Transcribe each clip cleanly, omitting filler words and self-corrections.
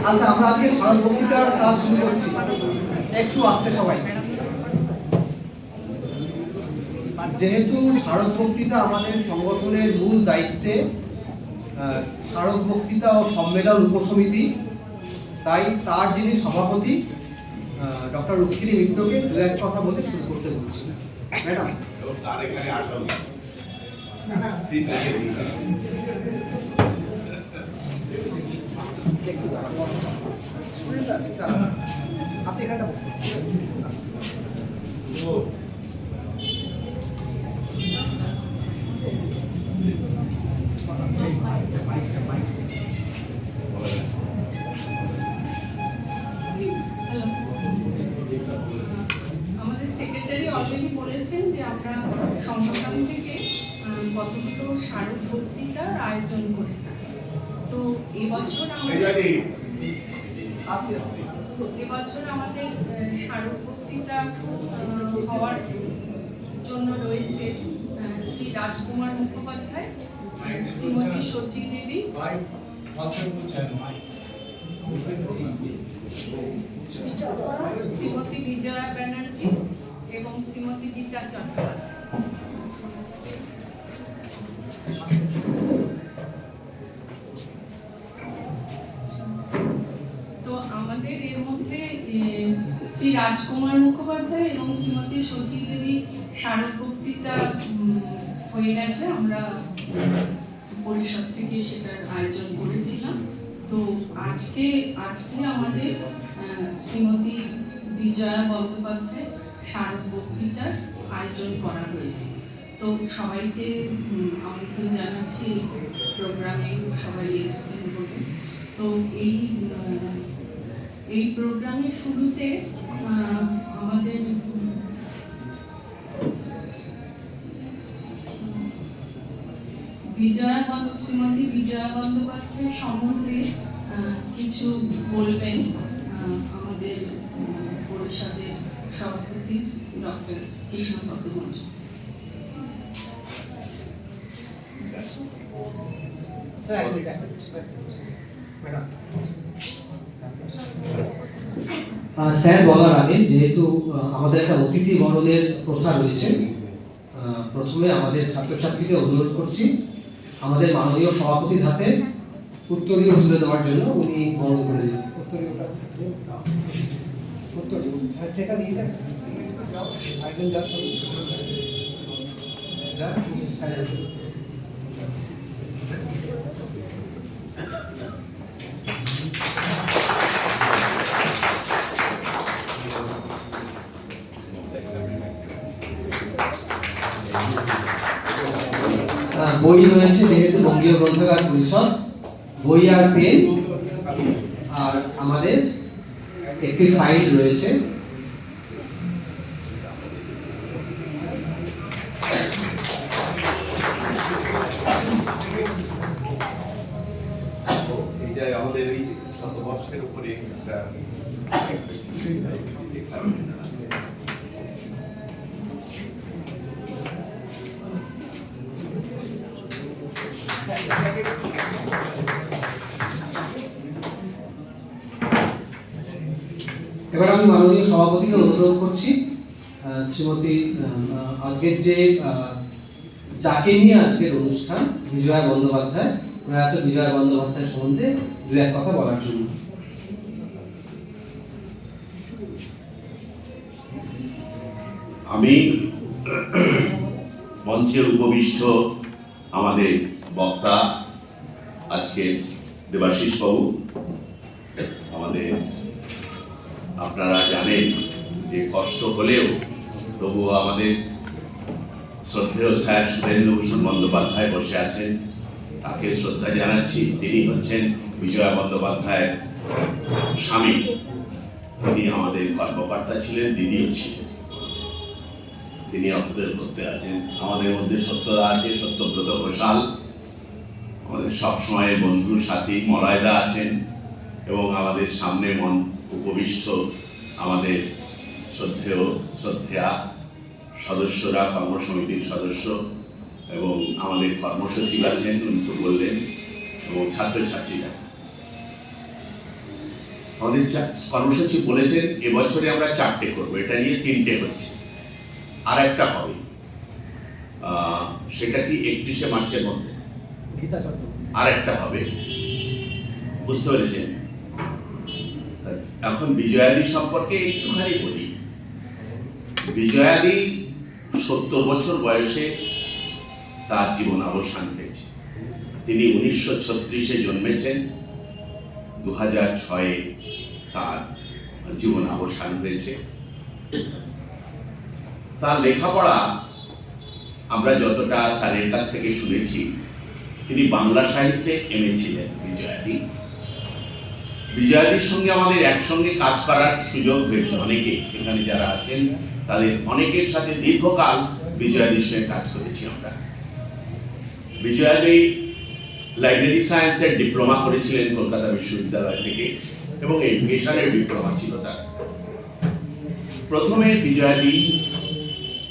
আচ্ছা, আমরা আজকে শারদ বক্তৃতার কাজ শুরু করছি। একটু আস্তে সবাই। যেহেতু শারদ বক্তৃতা আমাদের সংগঠনের মূল দায়িত্বে, শারদ বক্তৃতা ও সম্মেলন উপসমিতি, তাই তার যিনি সভাপতি ডক্টর রুক্মিণী মিত্রকে দু এক কথা বলে শুরু করতে বলছি। ম্যাডাম, আপনি এখানে বসুন। আমাদের সেক্রেটারি অলরেডি বলেছেন যে আমরা সংগঠন থেকে কতগুলো শারদ বক্তৃতার আয়োজন করে থাকি। তো এবছর আমাদের শারদ বক্তৃতা হওয়ার জন্য রয়েছে শ্রী রাজকুমার মুখোপাধ্যায়, শ্রীমতী সচি দেবী, শ্রীমতী বিজয়া ব্যানার্জি এবং শ্রীমতী গীতা চট্টোপাধ্যায়। তো আমাদের এর মধ্যে শ্রী রাজকুমার মুখোপাধ্যায় এবং শ্রীমতী সচি দেবী শারদ বক্তৃতা হয়ে গেছে, আমরা পরিষদ থেকে সেটার আয়োজন করেছিলাম। তো আজকে আমাদের শ্রীমতী বিজয়া বন্দ্যোপাধ্যায় শারদ বক্তৃতার আয়োজন করা হয়েছে। তো সবাইকে আমন্ত্রণ জানাচ্ছি এই প্রোগ্রামে, সবাই এসেছেন বলে। তো এই প্রোগ্রামের শুরুতে আমাদের শ্রীমতী বিজয়া বন্দ্যোপাধ্যায় সম্বন্ধে কিছু বলবেন আমাদের পরিষদের সভাপতি ডক্টর কৃষ্ণপদ মজুমদার। স্যার বলার আগে, যেহেতু আমাদের একটা অতিথি বরণের প্রথা রয়েছে, প্রথমে আমাদের ছাত্রছাত্রীকে অনুরোধ করছি আমাদের মাননীয় সভাপতির হাতে উত্তরীয় তুলে দেওয়ার জন্য। উনি বরণ করে দিন। বই রয়েছে, যেহেতু বঙ্গীয় গ্রন্থাগার পরিষদ, বই আর পেন, আর আমাদের একটি ফাইল রয়েছে। এটাই আমাদের এই শতবর্ষের উপরে একটা এবার আমি মাননীয় সভাপতিকে অনুরোধ করছি শ্রীমতী আজকের যে যাকে নিয়ে আজকের অনুষ্ঠান, বিজয়া বন্দ্যোপাধ্যায়, প্রয়াত বিজয়া বন্দ্যোপাধ্যায় সম্বন্ধে দু এক কথা বলার জন্য। আমি মঞ্চে উপবিষ্ট আমাদের বক্তা আজকে দেবাশিস বাবু, আমাদের আপনারা জানেন যে কষ্ট হলেও তবুও আমাদের শ্রদ্ধেয় স্যার সুধীন্দ্রভূষণ বন্দ্যোপাধ্যায় বসে আছেন, তাকে শ্রদ্ধা জানাচ্ছি। তিনি হচ্ছেন বিজয়া বন্দ্যোপাধ্যায়ের স্বামী, তিনি আমাদের কর্মকর্তা ছিলেন, দিদিও ছিলেন, তিনি আপনাদের করতে আছেন। আমাদের মধ্যে সত্যদা আছে, সত্যব্রত ঘোষাল, আমাদের সবসময় বন্ধু সাথী মলয়দা আছেন, এবং আমাদের সামনে উপবিষ্ট আমাদের শ্রদ্ধেয়া সদস্যরা, কর্মসমিতির সদস্য, এবং আমাদের কর্মসচিব আছেন, উনি তো বললেন, এবং ছাত্রছাত্রীরা। আমাদের কর্মসূচি বলেছেন এবছরে আমরা 4টে করবো, এটা নিয়ে 3টে হচ্ছে, আর একটা হবে, সেটা কি 31শে মার্চের মধ্যে আর একটা হবে, বুঝতে পেরেছেন? এখন বিজয়াদি সম্পর্কে একটুখানি বলি। বিজয়াদি 70 বছর বয়সে তার জীবন অবসান হয়েছে। তিনি 1936-এ জন্মেছেন, 2006-এ তার জীবন অবসান হয়েছে। তার লেখাপড়া আমরা যতটা স্যারের কাছ থেকে শুনেছি, তিনি বাংলা সাহিত্যে এমএ ছিলেন বিজয়াদির সঙ্গে আমাদের একসঙ্গে কাজ করার সুযোগ হয়েছে। অনেকে এখানে যারা আছেন তাদের অনেকের সাথে দীর্ঘকাল বিজয়াদির সঙ্গে কাজ করেছি আমরা। বিজয়াদি লাইব্রেরি সায়েন্সের ডিপ্লোমা করেছিলেন কলকাতা বিশ্ববিদ্যালয় থেকে, এবং এডুকেশনের ডিপ্লোমা ছিল তার। প্রথমে বিজয়াদি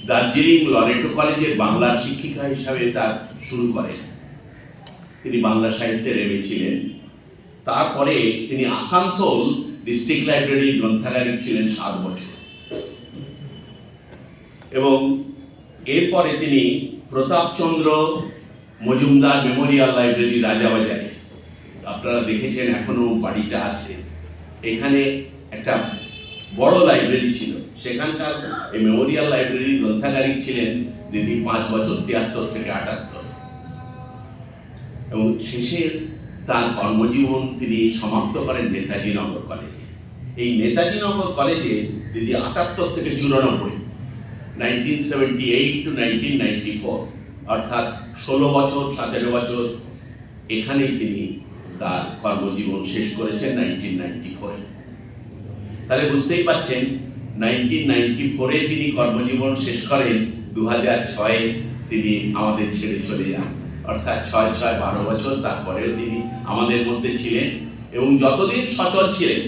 দার্জিলিং লরেটো কলেজের বাংলার শিক্ষিকা হিসাবে তার শুরু করেন। তিনি বাংলা সাহিত্যের এমএ ছিলেন। তারপরে তিনি আসানসোল ডিস্ট্রিক্ট লাইব্রেরি গ্রন্থাগারিক ছিলেন 7 বছর, এবং এরপরে তিনি প্রতাপচন্দ্র মজুমদার মেমোরিয়াল লাইব্রেরি রাজাবাজারে, আপনারা দেখেছেন এখনো বাড়িটা আছে, এখানে একটা বড় লাইব্রেরি ছিল, সেখানকার এই মেমোরিয়াল লাইব্রেরি গ্রন্থাগারিক ছিলেন দিদি 5 বছর, 73 থেকে 78, এবং শেষে তার কর্মজীবন তিনি সমাপ্ত করেন নেতাজি নগর কলেজে। এই নেতাজি নগর কলেজে দিদি 78 থেকে 94, 1978 to 1994, অর্থাৎ 16 বছর 17 বছর এখানেই তিনি তার কর্মজীবন শেষ করেছেন 1994-এ। তাহলে বুঝতেই পাচ্ছেন 1994-এ তিনি কর্মজীবন শেষ করেন, 2006-এ তিনি আমাদের ছেড়ে চলে যান, অর্থাৎ 6-6-12 বছর তারপরেও তিনি আমাদের মধ্যে ছিলেন, এবং যতদিন সচল ছিলেন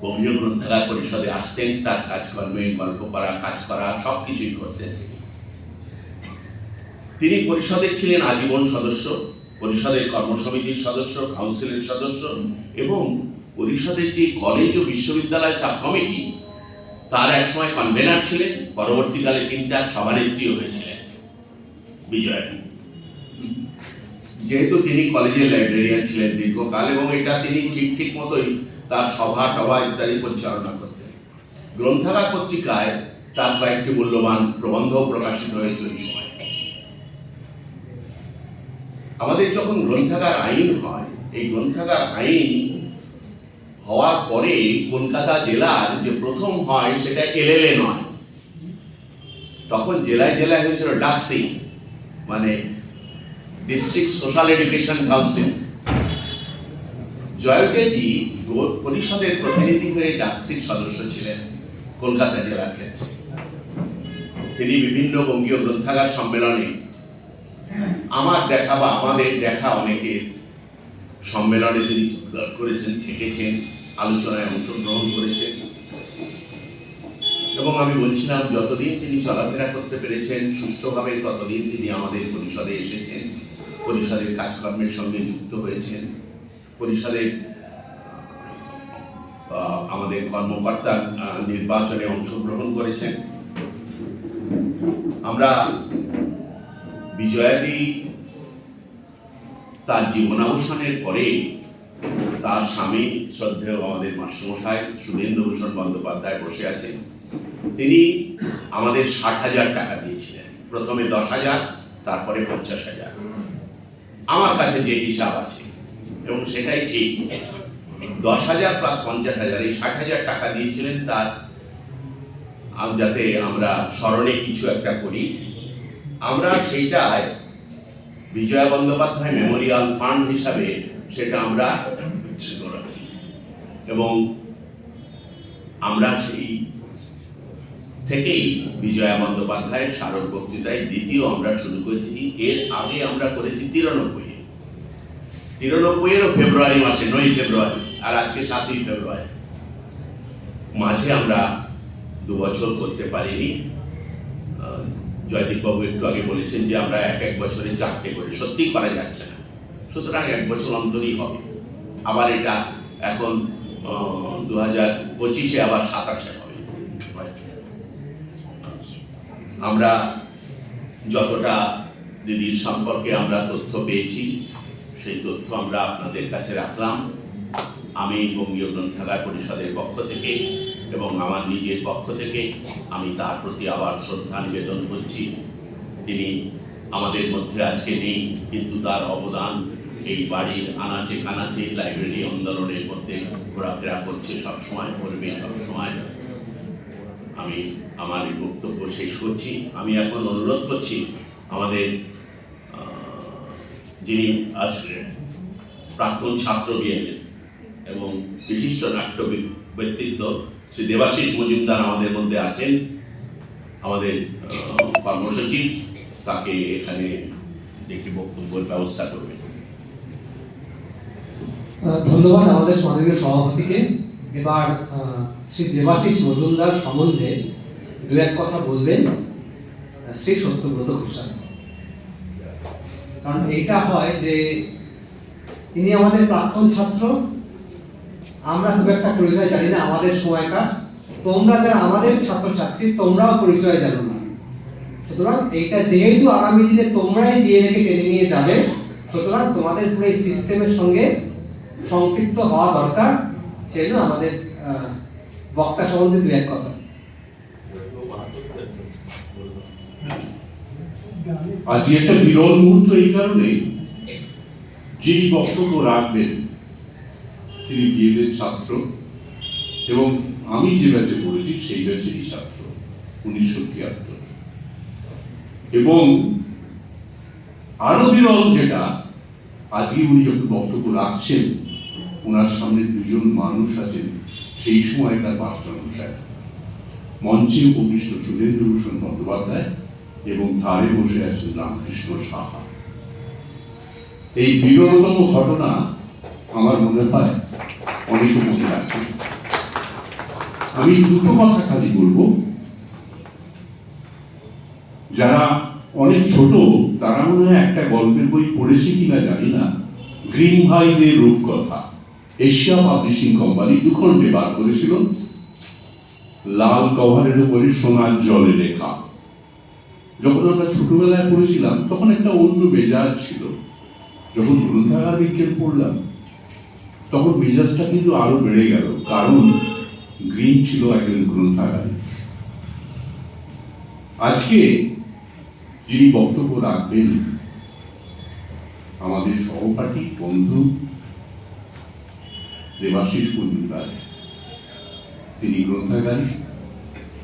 বঙ্গীয় গ্রন্থাগার পরিষদে আসতেন, তার কাজকর্মে গল্প করা, কাজ করা, সবকিছুই করতেন। তিনি পরিষদের ছিলেন আজীবন সদস্য, পরিষদের কর্মসমিতির সদস্য, কাউন্সিলের সদস্য, এবং পরিষদের যে কলেজ ও বিশ্ববিদ্যালয় সাব কমিটি তার একসময় কনভেনার ছিলেন, পরবর্তীকালে তিনি তার সভানেত্রীও হয়েছিলেন বিজয়াদি। যেহেতু তিনি কলেজের লাইব্রেরিয়ান ছিলেন দীর্ঘকাল, এবং এটা তিনি ঠিক মতোই তার সভা টভা ইত্যাদি পরিচালনা করতেন। গ্রন্থাগার পত্রিকায় তার কয়েকটি মূল্যবান প্রবন্ধ প্রকাশিত হয়েছে ওই সময়। আমাদের যখন গ্রন্থাগার আইন হয়, এই গ্রন্থাগার আইন হওয়ার পরে কলকাতা জেলার যে প্রথম হয় সেটা এলএলএ নয়, তখন জেলায় জেলায় হয়েছিল ডাকসি, মানে ডিস্ট্রিক্ট সোশ্যাল এডুকেশন কাউন্সিল। জয়কেজি পরিষদের প্রতিনিধি হয়ে ডাকসির সদস্য ছিলেন কলকাতা জেলার ক্ষেত্রে। তিনি বিভিন্ন বঙ্গীয় গ্রন্থাগার সম্মেলনে আমার দেখা বা আমাদের দেখা অনেকের সম্মেলনে তিনি করেছেন, থেকেছেন, আলোচনায় অংশগ্রহণ করেছেন, এবং আমি বলছিলাম যতদিন তিনি চলাফেরা করতে পেরেছেন সুষ্ঠুভাবে ততদিন তিনি আমাদের পরিষদে এসেছেন, পরিষদের কাজকর্মের সঙ্গে যুক্ত হয়েছেন, পরিষদের আমাদের কর্মকর্তা নির্বাচনে অংশগ্রহণ করেছেন। আমরা বিজয়াদি তার জীবনাবসানের পরে তার স্বামী শ্রদ্ধেয় আমাদের মাস্টারমশাই সুধীন্দ্রভূষণ বন্দ্যোপাধ্যায় বসে আছেন। তিনি আমাদের 60,000 টাকা দিয়েছিলেন, প্রথমে 10,000, তারপরে 50,000, আমার কাছে যে হিসাব আছে, এবং সেটাই ঠিক। 10,000 প্লাস 50,000, এই 60,000 টাকা দিয়েছিলেন তার, যাতে আমরা স্মরণে কিছু একটা করি। আমরা সেইটায় বিজয়া বন্দ্যোপাধ্যায় মেমোরিয়াল ফান্ড হিসাবে সেটা আমরা রাখি, এবং আমরা সেই থেকেই বিজয়া বন্দ্যোপাধ্যায়ের স্মারক বক্তৃতায় দ্বিতীয় আমরা শুরু করেছি। এর আগে আমরা করেছি 93-এরও ফেব্রুয়ারি মাসে, 9 ফেব্রুয়ারি, আর আজকে 7ই ফেব্রুয়ারি। মাঝে আমরা 2 বছর করতে পারিনি। জয়দীপ বাবু একটু আগে বলেছেন যে আমরা এক বছরে 4টে করে, সত্যিই করা যাচ্ছে না, সুতরাং 1 বছর অন্তরই হবে। আবার এটা এখন 2025-এ আবার 27-এ হবে। আমরা যতটা দিদির সম্পর্কে আমরা তথ্য পেয়েছি সেই তথ্য আমরা আপনাদের কাছে রাখলাম। আমি বঙ্গীয় গ্রন্থাগার পরিষদের পক্ষ থেকে এবং আমার নিজের পক্ষ থেকে আমি তার প্রতি আবার শ্রদ্ধা নিবেদন করছি। তিনি আমাদের মধ্যে আজকে নেই, কিন্তু তার অবদান এই বাড়ির আনাচে কানাচে লাইব্রেরি আন্দোলনের মধ্যে ঘোরাফেরা করছে, সবসময় করবে, সবসময়। আমি আমার এই বক্তব্য শেষ করছি। আমি এখন অনুরোধ করছি আমাদের যিনি আজকে প্রাক্তন ছাত্র বিএনএ এবং বিশিষ্ট নাট্য ব্যক্তিত্ব শ্রী দেবাশিস মজুমদার আমাদের মধ্যে আছেন, আমাদের কর্মসচিব, তাকে এখানে একটি বক্তব্যের ব্যবস্থা করবেন। ধন্যবাদ আমাদের মাননীয় সভাপতিকে। এবার শ্রী দেবাশিস মজুমদার সম্বন্ধে দু এক কথা বলবেন শ্রী সত্যব্রত ঘোষাল। কারণ এইটা হয় যে ইনি আমাদের প্রাক্তন ছাত্র, আমরা খুব একটা পরিচয় জানি না আমাদের সময়কার, তোমরা যারা আমাদের ছাত্রছাত্রী তোমরাও পরিচয় জানো না। সুতরাং এইটা যেহেতু আগামী দিনে তোমরাই বিএনএকে টেনে নিয়ে যাবে, সুতরাং তোমাদের পুরো এই সিস্টেমের সঙ্গে সম্পৃক্ত হওয়া দরকার। সেই জন্য আমাদের বক্তা সম্বন্ধে দু এক কথা। আজকে একটা বিরল মুহূর্ত এই কারণে, যিনি বক্তব্য রাখবেন তিনি বিএনএর ছাত্র এবং আমি যে ব্যাচে পড়েছি সেই ব্যাচেরই ছাত্র 1973। এবং আরো বিরল যেটা, আজকে উনি যখন বক্তব্য রাখছেন ওনার সামনে দুজন মানুষ আছেন সেই সময়কার মাস্টারমশাই, মঞ্চে উপবিষ্ট সুরেন্দ্রভূষণ বন্দ্যোপাধ্যায় এবং ধারে বসে আছেন রামকৃষ্ণ সাহা। এই বিরলতম ঘটনা আমার মনে হয় অনেকে মনে রাখে। আমি দুটো কথা খালি বলবো, যারা অনেক ছোট তারা মনে হয় একটা গল্পের বই পড়েছে কিনা জানি না, গ্রিন ভাইদের রূপকথা, এশিয়া পাবলিশিং কোম্পানি 2 খণ্ডে বার করেছিল, লাল কভারের উপরে সোনার জলে লেখা। যখন আমরা ছোটবেলায় পড়েছিলাম তখন একটা অন্য মেজাজ ছিল, যখন গ্রন্থাগার বিজ্ঞান পড়লাম তখন মেজাজটা কিন্তু আরো বেড়ে গেল, কারণ গ্রিন ছিল একজন গ্রন্থাগারে। আজকে যিনি বক্তব্য রাখবেন আমাদের সহপাঠী বন্ধু দেবাশিস মজুমদার। তিনি গ্রন্থাগারী,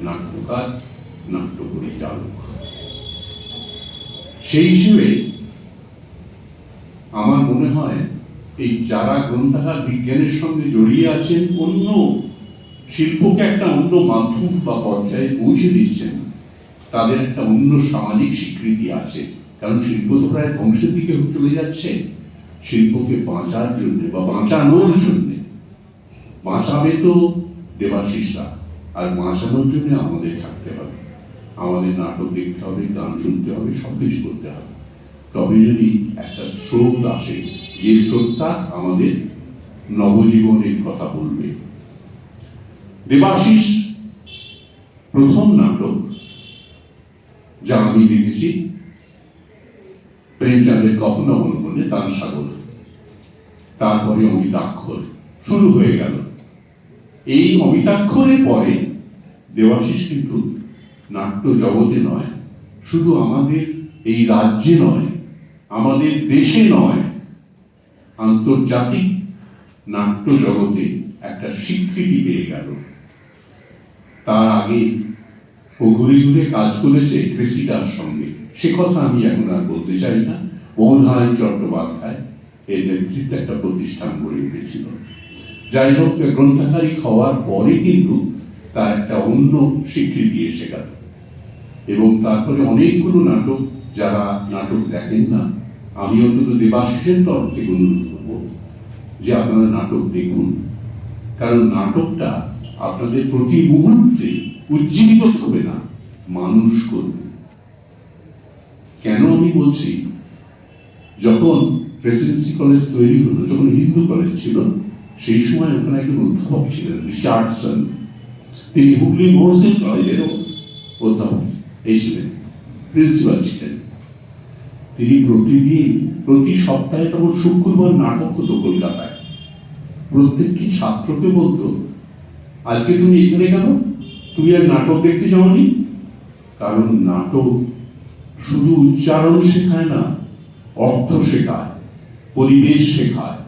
নাট্যকার, নাট্য পরিচালক। সেই হিসেবে আমার মনে হয় এই যারা গ্রন্থাগার বিজ্ঞানের সঙ্গে জড়িয়ে আছেন, অন্য শিল্পকে একটা অন্য মাধ্যম বা পর্যায়ে পৌঁছে দিচ্ছেন, তাদের একটা অন্য সামাজিক স্বীকৃতি আছে। কারণ শিল্প তো প্রায় ধ্বংসের দিকে চলে যাচ্ছে। শিল্পকে বাঁচার জন্য বা বাঁচানোর জন্য, বাঁচাবে তো দেবাশিসরা, আর বাঁচানোর জন্য আমাদের থাকতে হবে, আমাদের নাটক দেখতে হবে, গান শুনতে হবে, সবকিছু করতে হবে। তবে যদি একটা স্রোত আসে, যে স্রোতটা আমাদের নবজীবনের কথা বলবে। দেবাশিস প্রথম নাটক যা আমি লিখেছি প্রেমচাঁদের কখনো অবলম্বনে তান সাগর, তারপরে অমিতাক্ষর শুরু হয়ে গেল। এই অমিতাক্ষরের পরে দেবাশিস কিন্তু নাট্য জগতে নয়, শুধু আমাদের এই রাজ্যে নয়, আমাদের দেশে নয়, আন্তর্জাতিক নাট্য জগতে একটা স্বীকৃতি পেয়ে গেল। তার আগে ও ঘুরে ঘুরে কাজ করেছে ক্রেসিটার সঙ্গে, সে কথা আমি এখন আর বলতে চাই না। বনহায় চট্টোপাধ্যায় এর নেতৃত্বে একটা প্রতিষ্ঠান গড়ে উঠেছিল। যাই হোক, গ্রন্থাগারিক হওয়ার পরে কিন্তু তার একটা অন্য স্বীকৃতি এসে গেল। এবং তারপরে অনেকগুলো নাটক, যারা নাটক দেখেন না, আমি অন্তত দেবাশিসের তরফ থেকে অনুরোধ করবো যে আপনারা নাটক দেখুন, কারণ নাটকটা আপনাদের প্রতি মুহূর্তে উজ্জীবিত করবে না, মানুষ করবে। কেন আমি বলছি, যখন প্রেসিডেন্সি কলেজ তৈরি হলো, যখন হিন্দু কলেজ ছিল, সেই সময় ওখানে একজন অধ্যাপক ছিলেন রিচার্ডসন, তিনি হুগলি মহসিন কলেজেরও অধ্যাপক এই ছিলেন, প্রিন্সিপাল ছিলেন। তিনি প্রতিদিন প্রতি সপ্তাহে তখন শুক্রবার নাটক হতো কলকাতায়। প্রত্যেকটি ছাত্রকে বলতো, আজকে তুমি এখানে কেন, তুমি আর নাটক দেখতে যাওনি? কারণ নাটক শুধু উচ্চারণ শেখায় না, অর্থ শেখায়, পরিবেশ শেখায়।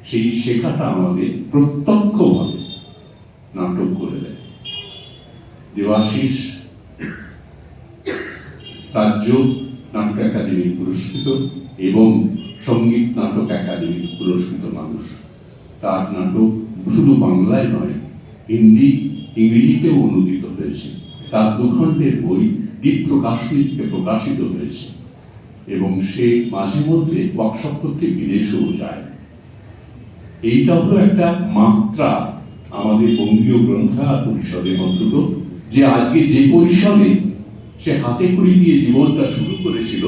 সেই শেখাটা আমাদের প্রত্যক্ষভাবে নাটক করে দেয়। দেবাশিস রাজ্য নাটক একাডেমি পুরস্কৃত এবং সঙ্গীত নাটক একাডেমি পুরস্কৃত মানুষ। তার নাটক শুধু বাংলায় নয়, হিন্দি, ইংরেজিতেও অনুদিত হয়েছে। তার দুখণ্ডের বই দ্বীপ প্রকাশনী থেকে প্রকাশিত হয়েছে এবং সে মাঝে মধ্যে ওয়ার্কশপ করতে বিদেশেও যায়। এইটা হলো একটা মাত্রা আমাদের বঙ্গীয় গ্রন্থাগার পরিষদের অন্তত, যে আজকে যে পরিসরে সে হাতে খড়ি দিয়ে জীবনটা শুরু করেছিল,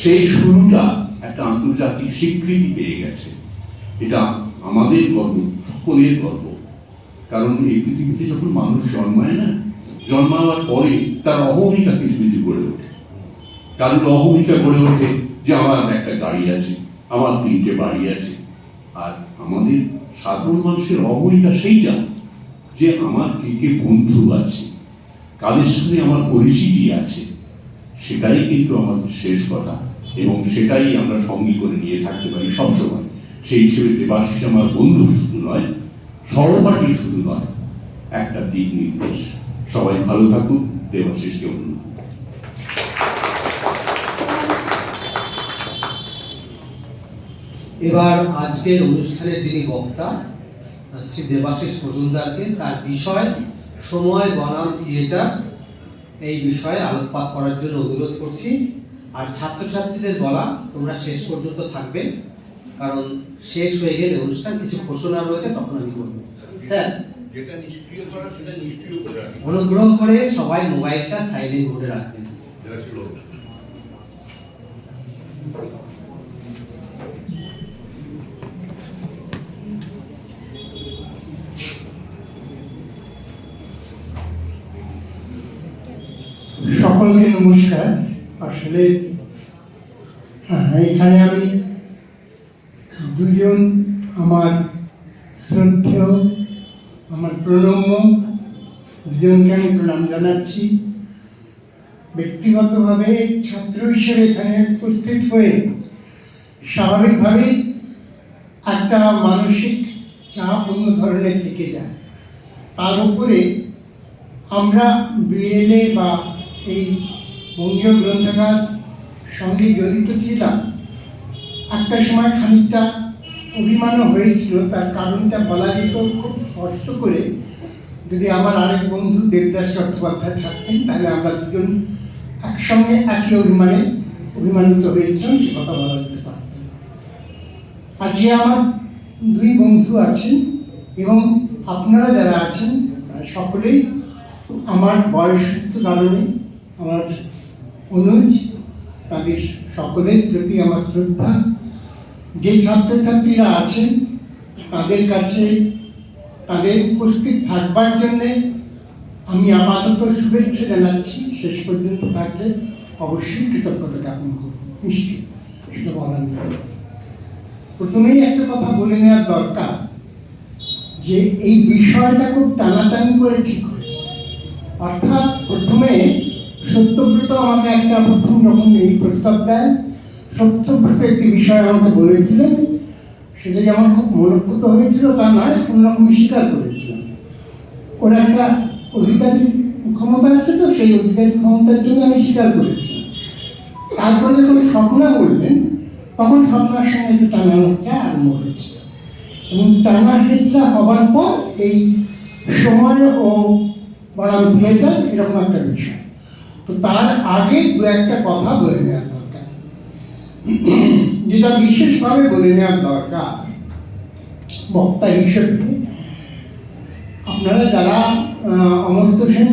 সেই শুরুটা একটা আন্তর্জাতিক স্বীকৃতি পেয়ে গেছে। এটা আমাদের গর্ব, সকলের গর্ব। কারণ এই পৃথিবীতে যখন মানুষ জন্মায় না, জন্মাবার পরে তার অহমিকা কিছু কিছু গড়ে ওঠে। কারণ অহমিকা গড়ে ওঠে যে আমার একটা গাড়ি আছে, আমার 3টে বাড়ি আছে। আর আমাদের সাধারণ মানুষের অহমিকা সেইটা যে আমার কে কে বন্ধু আছে, কাদের সঙ্গে আমার পরিচিতি আছে, সেটাই কিন্তু আমাদের শেষ কথা এবং সেটাই আমরা সঙ্গী করে নিয়ে থাকতে পারি সবসময়। সেই হিসেবে দেবাশিস আমার বন্ধু শুধু নয়, সহপাঠী শুধু নয়, একটা দিক নির্দেশ। সবাই ভালো থাকুক, দেবাশিসকে অনুরোধ। এবার আজকের অনুষ্ঠানের যিনি বক্তা শ্রী দেবাশিস মজুমদারকে তার বিষয় সময় বনাম থিয়েটার এই বিষয়ে আলোকপাত করার জন্য অনুরোধ করছি। আর ছাত্রছাত্রীদের বলা, তোমরা শেষ পর্যন্ত থাকবে, কারণ শেষ হয়ে গেলে অনুষ্ঠান কিছু ঘোষণা রয়েছে, তখন আমি বলবো। স্যার, যেটা নিষ্ক্রিয় করা সেটা নিষ্ক্রিয় করে রাখি। অনুগ্রহ করে সবাই মোবাইলটা সাইলেন্ট মোডে রাখবেন। যেটা ছিল সকলকে নমস্কার। আসলে এখানে আমি দুজন আমার শ্রদ্ধেয়, আমার প্রণম্য দুজনকে আমি প্রণাম জানাচ্ছি। ব্যক্তিগতভাবে ছাত্র হিসেবে এখানে উপস্থিত হয়ে স্বাভাবিকভাবেই একটা মানসিক চাপ অন্য ধরনের থেকে যায়। তার উপরে আমরা বিএলএ বা এই বঙ্গীয় গ্রন্থাগার সঙ্গে জড়িত ছিলাম। একটা সময় খানিকটা অভিমানও হয়েছিল, তার কারণটা বলা যেত খুব স্পষ্ট করে। যদি আমার আরেক বন্ধু দেবদাস চট্টোপাধ্যায় থাকতেন, তাহলে আমরা দুজন একসঙ্গে একই অভিমানিত হয়েছিলাম, সে কথা বলা যেতে পারত। আর যে আমার দুই বন্ধু আছেন এবং আপনারা যারা আছেন সকলেই আমার বয়সযুক্ত কারণে আমার অনুজ, তাদের সকলের প্রতি আমার শ্রদ্ধা। যে ছাত্রছাত্রীরা আছেন তাদের কাছে তাদের উপস্থিত থাকবার জন্যে আমি আপাতত শুভেচ্ছা জানাচ্ছি। শেষ পর্যন্ত থাকলে অবশ্যই কৃতজ্ঞতা জ্ঞাপন করব, নিশ্চয়ই, সেটা বলার নেই। প্রথমেই একটা কথা বলে নেওয়ার দরকার যে এই বিষয়টা খুব টানাটানি করে ঠিক হয়েছে। অর্থাৎ প্রথমে সত্যব্রত আমাকে একটা প্রথম যখন এই প্রস্তাব দেয়, সত্যব্রত একটি বিষয় আমাকে বলেছিলেন, সেটা যে আমার খুব মনোভূত হয়েছিল তা নয়, কোনো রকম স্বীকার করেছিলাম। ওর একটা অধিকারী ক্ষমতা আছে, তো সেই অধিকারী ক্ষমতার জন্য আমি স্বীকার করেছিলাম। তারপরে যখন স্বপ্না বললেন, তখন স্বপ্নার সঙ্গে একটু টানানোটা আরম্ভ হয়েছিল এবং টানা হেঁচড়া হবার পর এই সময় ও বনাম থিয়েটার এরকম একটা বিষয়। তো তার আগে দু একটা কথা বলে নেওয়ার দরকার, যেটা বিশেষভাবে বলে নেওয়ার দরকার বক্তা হিসেবে। আপনারা যারা অমর্ত্য সেন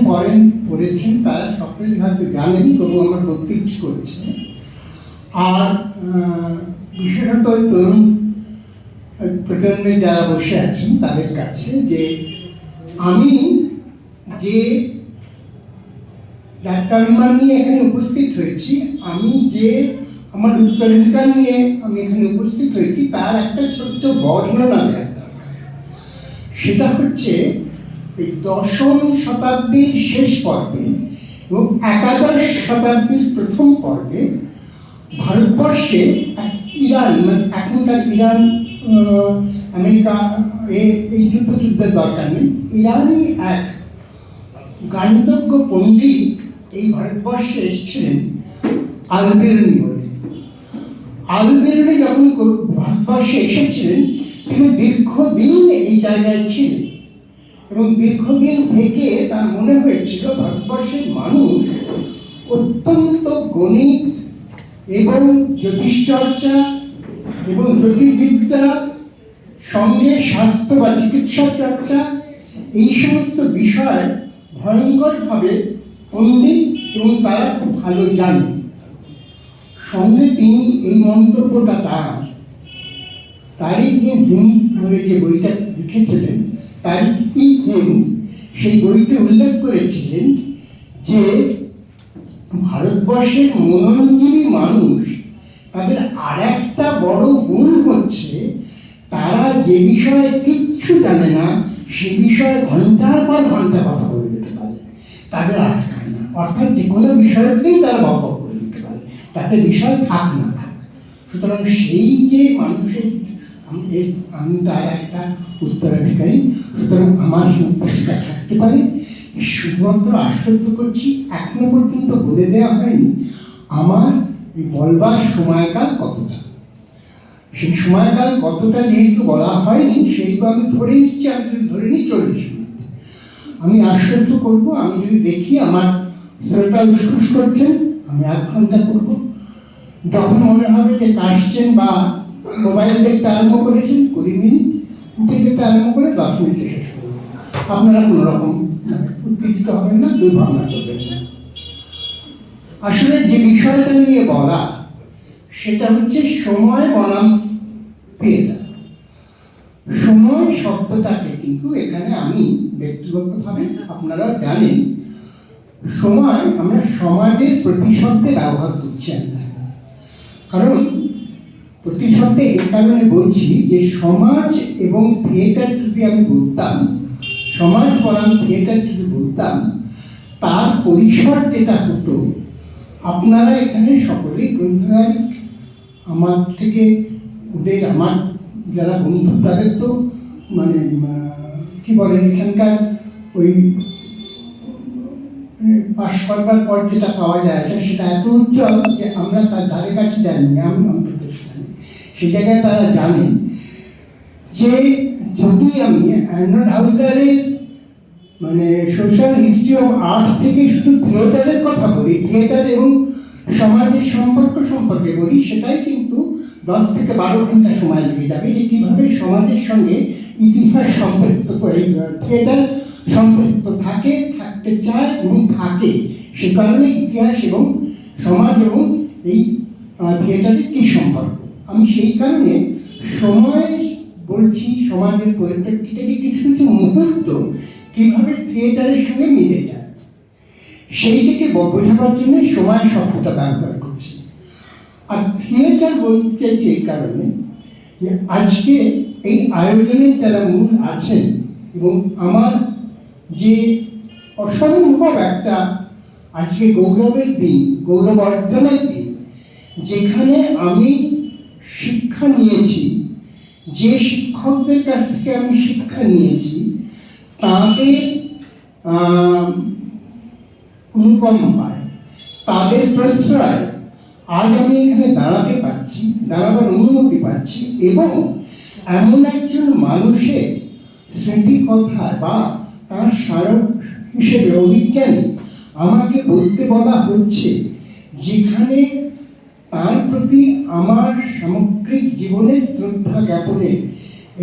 পড়েছেন তারা সকলেই হয়তো জানেন, তবু আমার বলতে ইচ্ছে করছে। আর বিশেষত তরুণ প্রজন্মের যারা বসে আছেন তাদের কাছে যে আমি যে ডাক্তারিমান নিয়ে এখানে উপস্থিত হয়েছি, আমি যে আমার উত্তরাধিকার নিয়ে আমি এখানে উপস্থিত হয়েছি, তার একটা ছোট্ট বর্ণনা দেওয়ার দরকার। সেটা হচ্ছে এই 10ম শতাব্দীর শেষ পর্বে এবং 11শ শতাব্দীর প্রথম পর্বে ভারতবর্ষে ইরান, মানে এখনকার ইরান, আমেরিকা এই যুদ্ধের দরকার নেই, ইরানি এক গাণিতজ্ঞ পণ্ডিত এই ভারতবর্ষে এসেছিলেন আল-বেরুনি বলে। আল-বেরুনি যখন ভারতবর্ষে এসেছিলেন তিনি দীর্ঘদিন এই জায়গায় ছিলেন এবং দীর্ঘদিন থেকে তার মনে হয়েছিল ভারতবর্ষের মানুষ অত্যন্ত গণিত এবং জ্যোতিষচর্চা এবং জ্যোতির্বিদ্যা সঙ্গে স্বাস্থ্য বা চিকিৎসা চর্চা এই সমস্ত বিষয় ভয়ঙ্করভাবে পণ্ডিত এবং তারা খুব ভালো জানেন। সঙ্গে তিনি এই মন্তব্যটা তারিক হিন্দ বলে যে বইটা লিখেছিলেন, তারিক হিন্দ সেই বইতে উল্লেখ করেছিলেন যে ভারতবর্ষের মননজীবী মানুষ তাদের আর একটা বড় গুণ হচ্ছে তারা যে বিষয়ে কিচ্ছু জানে না সে বিষয়ে ঘন্টার পর ঘন্টা কথা বলে যেতে পারে, তাদের আটকায় না। অর্থাৎ যে কোনো বিষয়তেই তারা বক্তব্য করে দিতে পারে, তাতে বিষয় থাক না থাক। সুতরাং সেই যে মানুষের আমি তার একটা উত্তরাধিকারী, সুতরাং আমার উত্তরাধিকার থাকতে পারে। শুধুমাত্র আশ্বস্ত করছি, এখনো পর্যন্ত বলে দেওয়া হয়নি আমার এই বলবার সময়কাল কতটা। সেই সময়কাল কতটা যেহেতু বলা হয়নি, সেহেতু আমি ধরে নিচ্ছি, আমি যদি ধরে নিই 40 মিনিট। আমি আশ্বস্ত করবো, আমি যদি দেখি আমার শ্রোতা উৎসুস করছেন আমি 1 ঘন্টা করব। যখন মনে হবে যে কাশছেন বা মোবাইল দেখতে আরম্ভ করেছেন 20 মিনিট, উঠে দেখতে আরম্ভ করে 10 মিনিটে শেষ করবো। আপনারা কোনো রকম উত্তেজিত হবেন না, দুর্ভাবনা করবেন না। আসলে যে বিষয়টা নিয়ে বলা সেটা হচ্ছে সময় বনাম ক্রিয়েটা। সময় শব্দটাকে কিন্তু এখানে আমি ব্যক্তিগতভাবে, আপনারা জানেন সময় আমরা সমাজের প্রতিশব্দে ব্যবহার করছি। আমি কারণ প্রতিশব্দে এই কারণে বলছি যে সমাজ এবং থিয়েটার যদি আমি বলতাম, সমাজ বনাম থিয়েটার যদি বলতাম, তার পরিসর যেটা হতো, আপনারা এখানে সকলেই গ্রন্থাগারিক, আমার থেকে ওদের আমার যারা বন্ধু তাদের তো মানে কি বলে এখানকার ওই পাশ করবার পর যেটা পাওয়া যায় সেটা এত উজ্জ্বল যে আমরা তার ধারে কাছে জানি, আমি অন্তত সেখানে সেই জায়গায় তারা জানেন যে যদি আমি অ্যান্ড্রয়েড হাউজারের মানে সোশ্যাল হিস্ট্রি অফ আর্ট থেকে শুধু থিয়েটারের কথা বলি, থিয়েটার এবং সমাজের সম্পর্কে বলি, সেটাই কিন্তু 10 থেকে 12 ঘন্টা সময় লেগে যাবে যে কীভাবে সমাজের সঙ্গে ইতিহাস সম্পৃক্ত করে থিয়েটার সম্পৃক্ত থাকে, থাকতে চায় এবং থাকে। সে কারণে ইতিহাস এবং সমাজ এবং এই থিয়েটারের কী সম্পর্ক, আমি সেই কারণে সময় বলছি। সমাজের পরিপ্রেক্ষিতে কিছু কিছু মুহূর্ত কীভাবে থিয়েটারের সঙ্গে মিলে যায় সেইটিকে বোঝাবার জন্য সময় শব্দটা ব্যবহার করছি। আর থিয়েটার বলতে এই কারণে যে আজকে এই আয়োজনের যারা মূল আছেন এবং আমার যে অসম্ভব একটা আজকে গৌরবের দিন, গৌরব অর্জনের দিন, যেখানে আমি শিক্ষা নিয়েছি, যে শিক্ষকদের কাছ থেকে আমি শিক্ষা নিয়েছি তাদের অনুকম্পায়, তাদের প্রশ্রয় আজ আমি এখানে দাঁড়াতে পারছি, দাঁড়াবার অনুমতি পাচ্ছি এবং এমন একজন মানুষের স্মৃতি কথা বা তার স্মারক হিসেবে অভিজ্ঞানী আমাকে বলতে বলা হচ্ছে, যেখানে তার প্রতি আমার সামগ্রিক জীবনের শ্রদ্ধা জ্ঞাপনে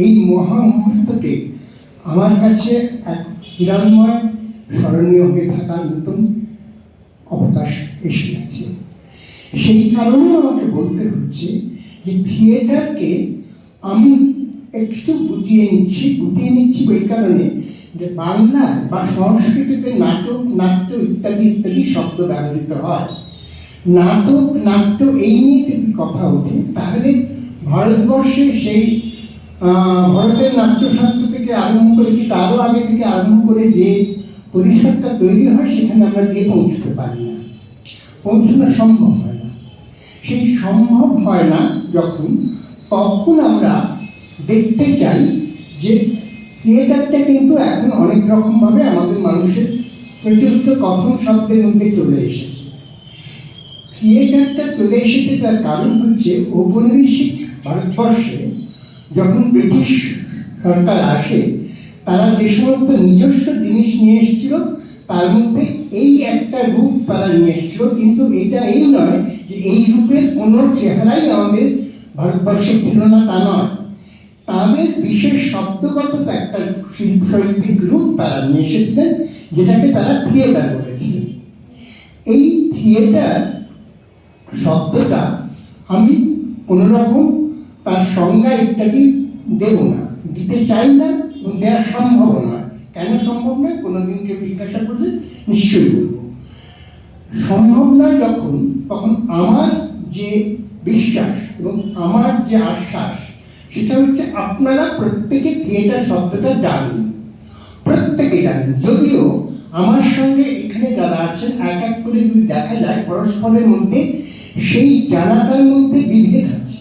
এই মহামুহূর্তকে আমার কাছে এক হিরণ্ময় স্মরণীয় হয়ে থাকার মতন অবকাশ এসে গেছে। সেই কারণেও আমাকে বলতে হচ্ছে যে থিয়েটারকে আমি একটু গুটিয়ে নিচ্ছি এই কারণে যে বাংলায় বা সংস্কৃতিতে নাটক, নাট্য ইত্যাদি ইত্যাদি শব্দ ব্যবহৃত হয়। নাটক, নাট্য এই নিয়ে যদি কথা ওঠে তাহলে ভারতবর্ষে সেই ভারতের নাট্যশাস্ত্র থেকে আরম্ভ করে কি তারও আগে থেকে আরম্ভ করে যে পরিসরটা তৈরি হয় সেখানে আমরা গিয়ে পৌঁছতে পারি না, পৌঁছানো সম্ভব হয় না। সেই সম্ভব হয় না তখন আমরা দেখতে চাই যে থিয়েটারটা কিন্তু এখন অনেক রকমভাবে আমাদের মানুষের প্রচলিত কথন শব্দের মধ্যে চলে এসেছে। থিয়েটারটা চলে এসেছে তার কারণ হচ্ছে ঔপনিবেশিক ভারতবর্ষে যখন ব্রিটিশ সরকার আসে তারা যে সমস্ত নিজস্ব জিনিস নিয়ে এসেছিল তার মধ্যে এই একটা রূপ তারা নিয়ে এসেছিল, কিন্তু এটা এই নয় যে এই রূপের কোনো চেহারাই আমাদের ভারতবর্ষে ছিল না, তা নয়। তাদের বিশেষ শব্দগত একটা শৈল্পিক রূপ তারা নিয়ে এসেছিলেন, যেটাকে তারা থিয়েটার বলেছিলেন। এই থিয়েটার শব্দটা আমি কোনো রকম তার সংজ্ঞা ইত্যাদি দেব না, দিতে চাই না এবং দেওয়া সম্ভব নয়। কেন সম্ভব নয়? কোনোদিন কেউ জিজ্ঞাসা করলে নিশ্চয়ই বলবো। সম্ভব নয় তখন আমার যে বিশ্বাস এবং আমার যে আশ্বাস সেটা হচ্ছে আপনারা প্রত্যেকে থিয়েটার শব্দটা জানেন, প্রত্যেকে জানেন। যদিও আমার সঙ্গে এখানে যারা আছেন এক এক করে যদি দেখা যায় পরস্পরের মধ্যে সেই জানাটার মধ্যে বিভেদ আছে,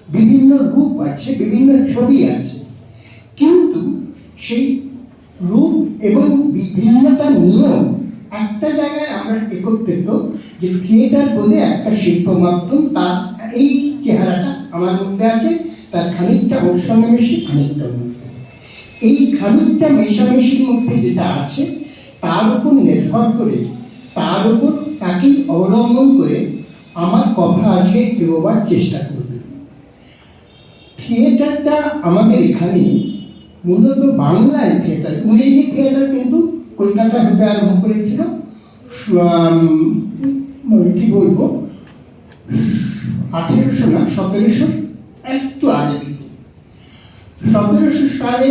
বিভিন্ন রূপ আছে, বিভিন্ন ছবি আছে, কিন্তু সেই রূপ এবং বিভিন্নতা নিয়েও একটা জায়গায় আমরা একত্রিত যে থিয়েটার বলে একটা শিল্প মাধ্যম, তার এই চেহারাটা আমার মধ্যে আছে, তার খানিকটা ওর সঙ্গে মেশে, খানিকটা মধ্যে এই খানিকটা মেশামেশির মধ্যে যেটা আছে তার উপর নির্ভর করে, তার উপর তাকেই অবলম্বন করে আমার কথা আসবে এগোবার চেষ্টা করবে। থিয়েটারটা আমাদের এখানে মূলত বাংলায় থিয়েটার, ইংরেজি থিয়েটার কিন্তু কলকাতা হতে আরম্ভ করেছিল কি বলবো 1800 না 1700 একটু আগে থেকে। 1700 সালে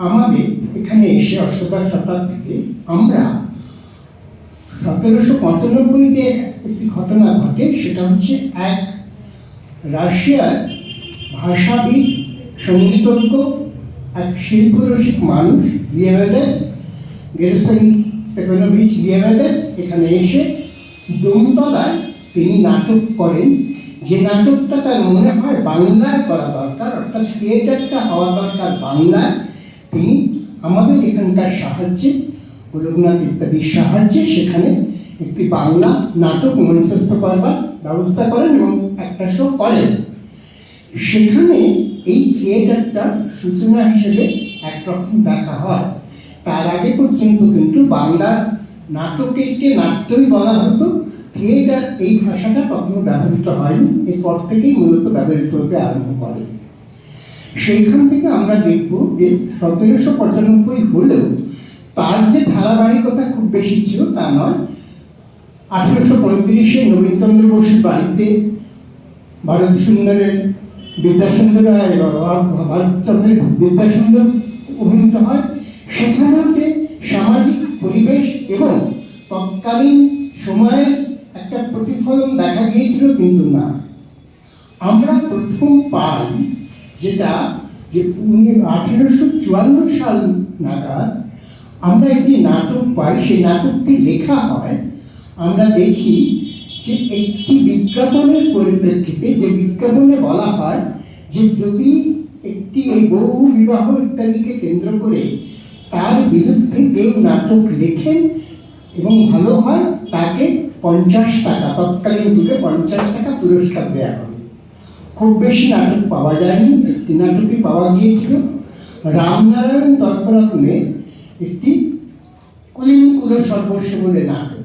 আমাদের এখানে এসে অষ্টদশ শতাব্দীতে আমরা 1795-তে একটি ঘটনা ঘটে, সেটা হচ্ছে এক রাশিয়ার ভাষাবিদ, সঙ্গীতজ্ঞ, এক শিল্পরসিক মানুষ গেরসন পেকনোভিচ লিয়েভেডেভ এখানে এসে দমতলায় তিনি নাটক করেন, যে নাটকটা তার মনে হয় বাংলায় করা দরকার, অর্থাৎ থিয়েটারটা হওয়া দরকার বাংলায়। তিনি আমাদের এখানকার সাহায্যে, গোলকনাথ ইত্যাদির সাহায্যে সেখানে একটি বাংলা নাটক মঞ্চস্থ করবার ব্যবস্থা করেন এবং একটা শো করেন। সেখানে এই থিয়েটারটার সূচনা হিসেবে একরকম দেখা হয়। তার আগে পর্যন্ত কিন্তু বাংলার নাটককে নাট্যই বলা হতো, থিয়েটার এই ভাষাটা কখনো ব্যবহৃত হয়নি, এরপর থেকেই মূলত ব্যবহৃত হতে আরম্ভ করে। সেইখান থেকে আমরা দেখব যে 1795 হলেও তার যে ধারাবাহিকতা খুব বেশি ছিল তা নয়। 1835-এ নবীনচন্দ্র বসুর বাড়িতে ভারতচন্দ্রের বিদ্যাসুন্দর অভিনীত হয়। সেখানে যে সামাজিক পরিবেশ এবং তৎকালীন সময়ের একটা প্রতিফলন দেখা গিয়েছিল, কিন্তু না, আমরা প্রথম পাই যেটা যে 1854 সাল নাগাদ আমরা একটি নাটক পাই। সেই নাটকটি লেখা হয়, আমরা দেখি যে একটি বিজ্ঞাপনের পরিপ্রেক্ষিতে, যে বিজ্ঞাপনে বলা হয় যে যদি একটি এই বহু বিবাহ ইত্যাদিকে কেন্দ্র করে তার বিরুদ্ধে কেউ নাটক লেখেন এবং ভালো হয়, তাকে 50 টাকা, তৎকালীন যুগে 50 টাকা পুরস্কার দেওয়া হবে। খুব বেশি নাটক পাওয়া যায়নি, একটি নাটকই পাওয়া গিয়েছিল, রামনারায়ণ দত্তরত্নের একটি কুলিনকুল সর্বস্ব বলে নাটক।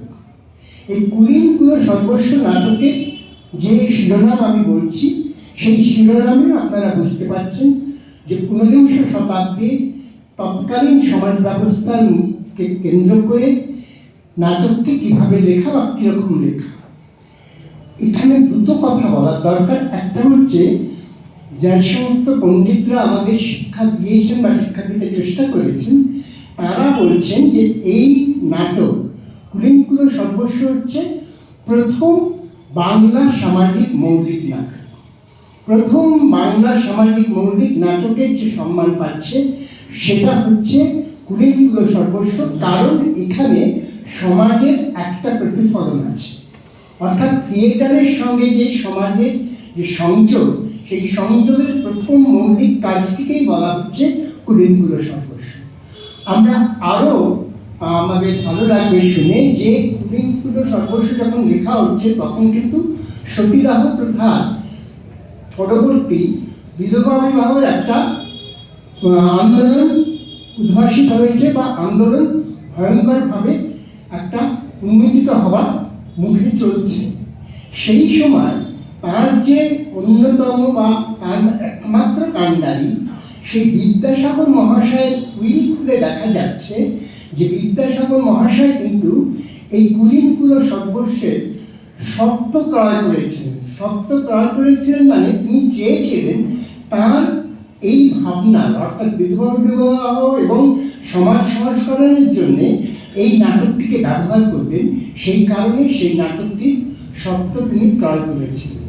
এই কুলিনকুল সর্বস্ব নাটকে যে শিরোনাম আমি বলছি, সেই শিরোনামে আপনারা বুঝতে পারছেন যে 19 শতাব্দীর তৎকালীন সমাজ ব্যবস্থাকে কেন্দ্র করে নাটকটি কীভাবে লেখা বা কীরকম লেখা। এখানে দুটো কথা বলার দরকার। একটা হচ্ছে যার সমস্ত পণ্ডিতরা আমাদের শিক্ষা দিয়েছেন বা শিক্ষা দিতে চেষ্টা করেছেন, তারা বলছেন যে এই নাটক কুলিনকুলো সর্বস্ব হচ্ছে প্রথম বাংলা সামাজিক মৌলিক নাটক। প্রথম বাংলা সামাজিক মৌলিক নাটকের যে সম্মান পাচ্ছে সেটা হচ্ছে কুলিনকুলো সর্বস্ব, কারণ এখানে সমাজের একটা প্রতিফলন আছে। অর্থাৎ থিয়েটারের সঙ্গে যে সমাজের যে সংযোগ, সেই সংযোগের প্রথম মৌলিক কাজটিকেই বলা হচ্ছে কুলিনকুলো সর্বস্ব। আমরা আরও আমাদের ভালো লাগবে শুনে যে কুলিনকুলো সর্বস্ব যখন লেখা হচ্ছে তখন কিন্তু সতীদাহ প্রথা পরবর্তী বিধবা বিবাহের একটা আন্দোলন উদ্ভাসিত হয়েছে বা আন্দোলন ভয়ঙ্করভাবে একটা উন্মোচিত হওয়ার মুখে চলছে। সেই সময় তার যে অন্যতম বা তার একমাত্র কাণ্ডারি সেই বিদ্যাসাগর মহাশয়ের উইল খুলে দেখা যাচ্ছে যে বিদ্যাসাগর মহাশয় কিন্তু এই কুলিনকুলো সর্বস্বের সত্ত্ব ক্রয় করেছিলেন। সত্ত্ব ক্রয় করেছিলেন মানে তিনি চেয়েছিলেন তার এই ভাবনা, অর্থাৎ বিধবা বিবাহ এবং সমাজ সংস্করণের জন্য এই নাটকটিকে ব্যবহার করবেন। সেই কারণে সেই নাটকটির সত্ত্ব তিনি ক্রয় করেছিলেন।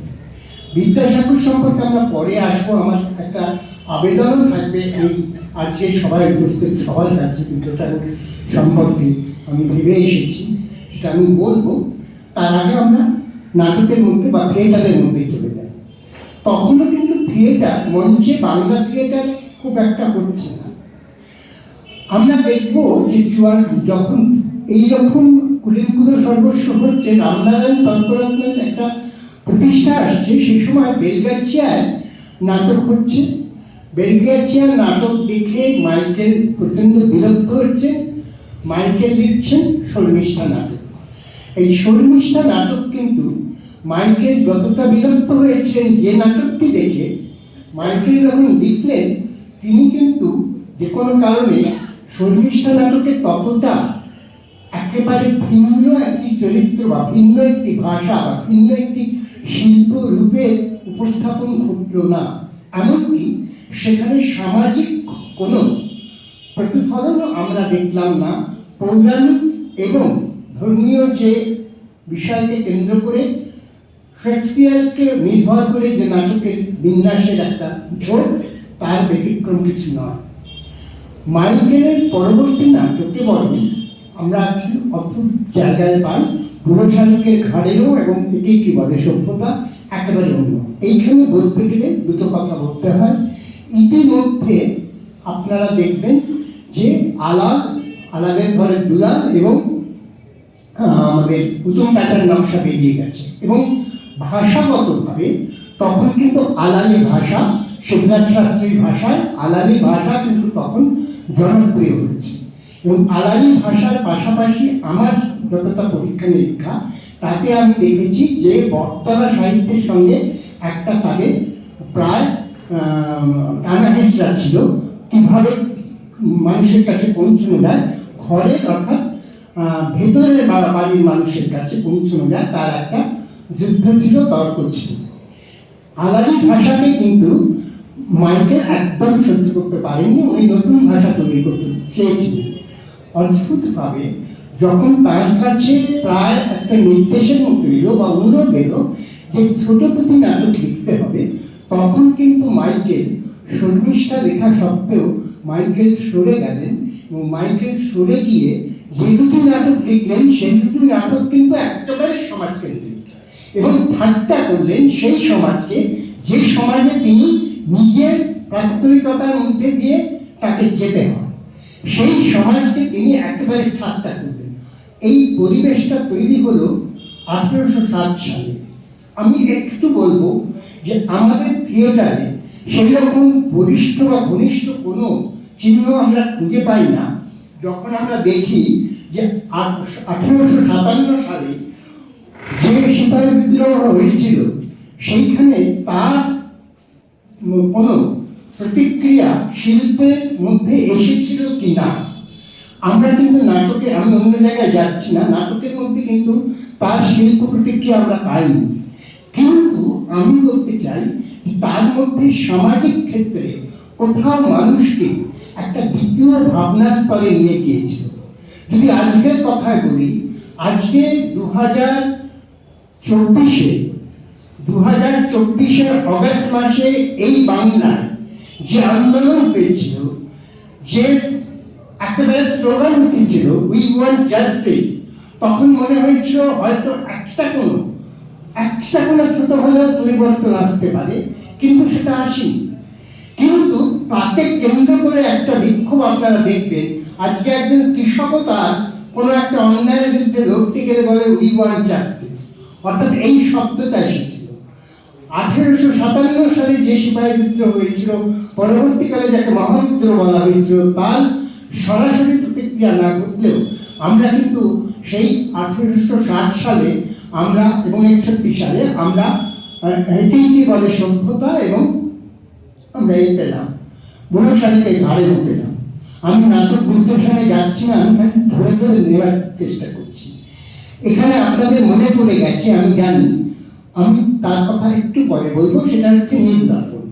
বিদ্যাসাগর সম্পর্কে আমরা পরে আসবো। আমার একটা আবেদনও থাকবে এই আজকে সবাই উপস্থিত সবার কাছে বিদ্যাসাগর সম্পর্কে আমি ভেবে এসেছি, সেটা আমি বলবো। তার আগে আমরা নাটকের মধ্যে বা থিয়েটারের মধ্যে চলে যাই। তখনও কিন্তু থিয়েটার, মঞ্চে বাংলা থিয়েটার খুব একটা হচ্ছে না। আমরা দেখবো যে যখন এইরকম কুলিনকুলো সর্বস্ব হচ্ছে, রামনারায়ণ তর্করত্নের একটা প্রতিষ্ঠা আসছে, সেই সময় বেলগাছিয়ায় নাটক হচ্ছে। বেলগাছিয়ার নাটক দেখে মাইকেল প্রচণ্ড বিরক্ত হচ্ছে। মাইকেল লিখছেন শর্মিষ্ঠা নাটক। এই শর্মিষ্ঠা নাটক কিন্তু মাইকেল যতটা বিরক্ত হয়েছেন যে নাটকটি দেখে, মাইকেল যখন লিখলেন তিনি কিন্তু যে কোনো কারণে শর্মিষ্ঠা নাটকে ততটা একেবারে ভিন্ন একটি চরিত্র বা ভিন্ন একটি ভাষা বা ভিন্ন একটি শিল্প রূপে উপস্থাপন ঘটল না। এমনকি সেখানে সামাজিক কোনো প্রতিফলনও আমরা দেখলাম না। পৌরাণিক এবং ধর্মীয় যে বিষয়কে কেন্দ্র করে শেক্সপিয়ারকে নির্ভর করে যে নাটকের বিন্যাসের একটা ঝোঁক, তার ব্যতিক্রম কিছু নয়। মাইকেলের পরবর্তী নাটকে বরং আমরা অদ্ভুত জায়গায় পাই, বুড়ো শালিকের ঘাড়েও এবং এটি কি বলে সভ্যতা একেবারে অন্য। এইখানে বলতে গেলে দুটো কথা বলতে হয়। ইতিমধ্যে আপনারা দেখবেন যে আলাদের ঘরের দুলাল এবং আমাদের উত্তম কাচার নকশা বেরিয়ে গেছে, এবং ভাষাগতভাবে তখন কিন্তু আলালি ভাষা, শিবনাথ শাস্ত্রীর ভাষায় আলালি ভাষা কিন্তু তখন জনপ্রিয় হচ্ছে। এবং আলালি ভাষার পাশাপাশি আমার যতটা পরীক্ষা নিরীক্ষা তাতে আমি দেখেছি যে বটতলা সাহিত্যের সঙ্গে একটা তাদের প্রায় টানাহেঁচড়া ছিল, কীভাবে মানুষের কাছে পৌঁছানো যায়, ঘরের অর্থাৎ ভেতরের বাড়ির মানুষের কাছে পৌঁছানো যায়, তার একটা যুদ্ধ ছিল, তর্ক ছিল। আলালি ভাষাকে কিন্তু মাইকেল একদম সহ্য করতে পারেননি, উনি নতুন ভাষা তৈরি করতে চেয়েছিলেন। অদ্ভুতভাবে যখন তার কাছে প্রায় একটা নির্দেশের মতো এলো বা অনুরোধ এলো যে ছোট দুটি নাটক লিখতে হবে, তখন কিন্তু মাইকেল শর্মিষ্ঠা লেখা সত্ত্বেও মাইকেল সরে গেলেন, এবং মাইকেল সরে গিয়ে যে দুটি নাটক লিখলেন সেই দুটি নাটক কিন্তু একেবারে সমাজকেন্দ্রিক, এবং ঠাট্টা করলেন সেই সমাজকে, যে সমাজে তিনি নিজের প্রাত্যহিকতার মধ্যে দিয়ে তাকে যেতে হয়, সেই সমাজকে তিনি একেবারে ঠাট্টা করলেন। এই পরিবেশটা তৈরি হলো 1807 সালে। আমি একটু বলবো যে আমাদের থিয়েটারে সেই রকম বরিষ্ঠ বা ঘনিষ্ঠ কোনো চিহ্ন আমরা খুঁজে পাই না। যখন আমরা দেখি যে 1857 সালে যে সিপাহী বিদ্রোহ হয়েছিল সেইখানে তার কোনো প্রতিক্রিয়া শিল্পের মধ্যে এসেছিল কি না, আমরা কিন্তু নাটকে, আমি অন্য জায়গায় যাচ্ছি না, নাটকের মধ্যে কিন্তু তার শিল্প প্রতিক্রিয়া আমরা পাইনি। কিন্তু আমি বলতে চাই তার মধ্যে সামাজিক ক্ষেত্রে কোথাও মানুষকে একটা দ্বিতীয় ভাবনার স্তরে নিয়ে গিয়েছিল। যদি আজকের কথায় বলি, আজকে 2024 অগস্ট মাসে এই বাংলায় যে আন্দোলন হয়েছিল, যে একেবারে স্লোগান উঠেছিল উই ওয়ান্ট জাস্টিস, তখন মনে হয়েছিল হয়তো একটা কোনো ছোট হলেও পরিবর্তন আসতে পারে, কিন্তু সেটা আসেনি। কিন্তু তাকে কেন্দ্র করে একটা বিক্ষোভ আপনারা দেখবেন। আজকে একজন কৃষকও তার কোনো একটা অন্যায়ের বিরুদ্ধে লড়তে গেলে বলে উই ওয়ান্ট জাস্টিস, অর্থাৎ এই শব্দটা এসেছিল। 1857 সালে যে সিপাহী বিদ্রোহ হয়েছিল, পরবর্তীকালে যাকে মহাবিদ্রোহ বলা হয়েছিল, তার সরাসরি প্রতিক্রিয়া না ঘটলেও আমরা কিন্তু সেই 1860 সালে আমরা এবং 61 সালে আমরা এটি বলে সভ্যতা, এবং আমরা এই পেলাম মনুষ্যকে ঘাড়ে পেলাম। আমি নাটক বিশ্লেষণে যাচ্ছি না, আমি খালি ধরে ধরে নেওয়ার চেষ্টা করছি। এখানে আপনাদের মনে পড়ে গেছে, আমি জানি, আমি তার কথা একটু পরে বলবো, সেটা হচ্ছে নির্যাতন।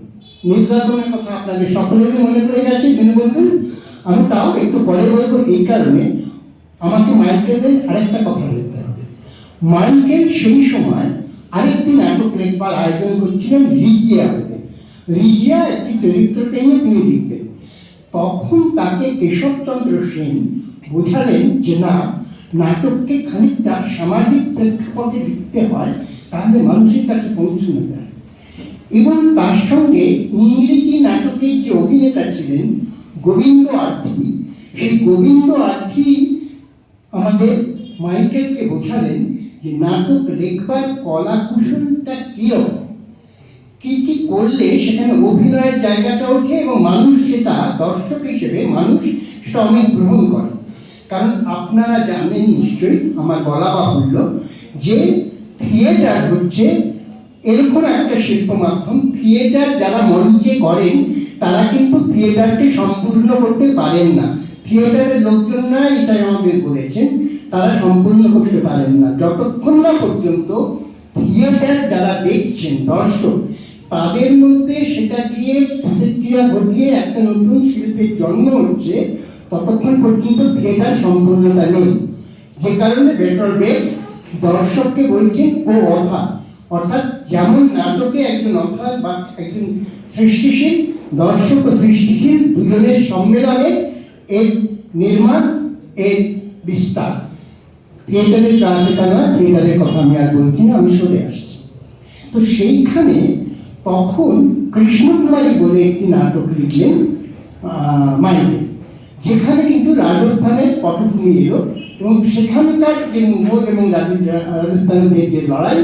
নির্যাতনের কথা আপনাদের সকলেরই মনে পড়ে গেছে, তিনি বলবেন, আমি তাও একটু পরে বলবো। এই কারণে আমাকে মাইকেলের আরেকটা কথা বলতে হবে। মাইকেল সেই সময় আরেকটি নাটক লেখবার আয়োজন করছিলেন রিজিয়া বলে। রিজিয়া একটি চরিত্রকে নিয়ে তিনি লিখতেন। তখন তাকে কেশবচন্দ্র সেন বোঝালেন যে না, নাটককে খানিকটা সামাজিক প্রেক্ষাপটে লিখতে হয়, তাহলে মানুষের কাছে পৌঁছানো যায়। এবং তার সঙ্গে ইংরেজি নাটকের যে অভিনেতা ছিলেন গোবিন্দ আর্থী, সেই গোবিন্দ আর্থী আমাদের মাইকেলকে বোঝালেন যে নাটক লেখবার কলা কুশলটা কীরকম, কি করলে সেখানে অভিনয়ের জায়গাটা ওঠে এবং মানুষ সেটা দর্শক হিসেবে মানুষ সেটা অনেক গ্রহণ করে। কারণ আপনারা জানেন নিশ্চয়ই, আমার বলা বাহুল্য, যে থিয়েটার হচ্ছে এরকম একটা শিল্প মাধ্যম। থিয়েটার যারা মঞ্চে করেন তারা কিন্তু থিয়েটারকে সম্পূর্ণ করতে পারেন না। থিয়েটারের লোকজনরা এটাই আমাদের বলেছেন, তারা সম্পূর্ণ করতে পারেন না যতক্ষণ না পর্যন্ত থিয়েটার যারা দেখছেন দর্শক, তাদের মধ্যে সেটা দিয়ে প্রতিক্রিয়া ঘটিয়ে একটা নতুন শিল্পের জন্ম হচ্ছে, ততক্ষণ পর্যন্ত থিয়েটার সম্পূর্ণতা নেই। যে কারণে বেটরবেট দর্শককে বলছেন ও অথা, অর্থাৎ যেমন নাটকে একজন অথা বা একজন সৃষ্টিশীল, দর্শক ও সৃষ্টিশীল দুজনের সম্মেলনে এর নির্মাণ, এর বিস্তার। থিয়েটারের কাজটা না, থিয়েটারের কথা আমি আর বলছি না, আমি সরে আসছি। তো সেইখানে তখন কৃষ্ণকুমারী বলে একটি নাটক লিখলেন মাইকেল, যেখানে কিন্তু রাজস্থানের পটভূমি এলো এবং সেখানকার যে মুঘল এবং রাজস্থানের যে লড়াই,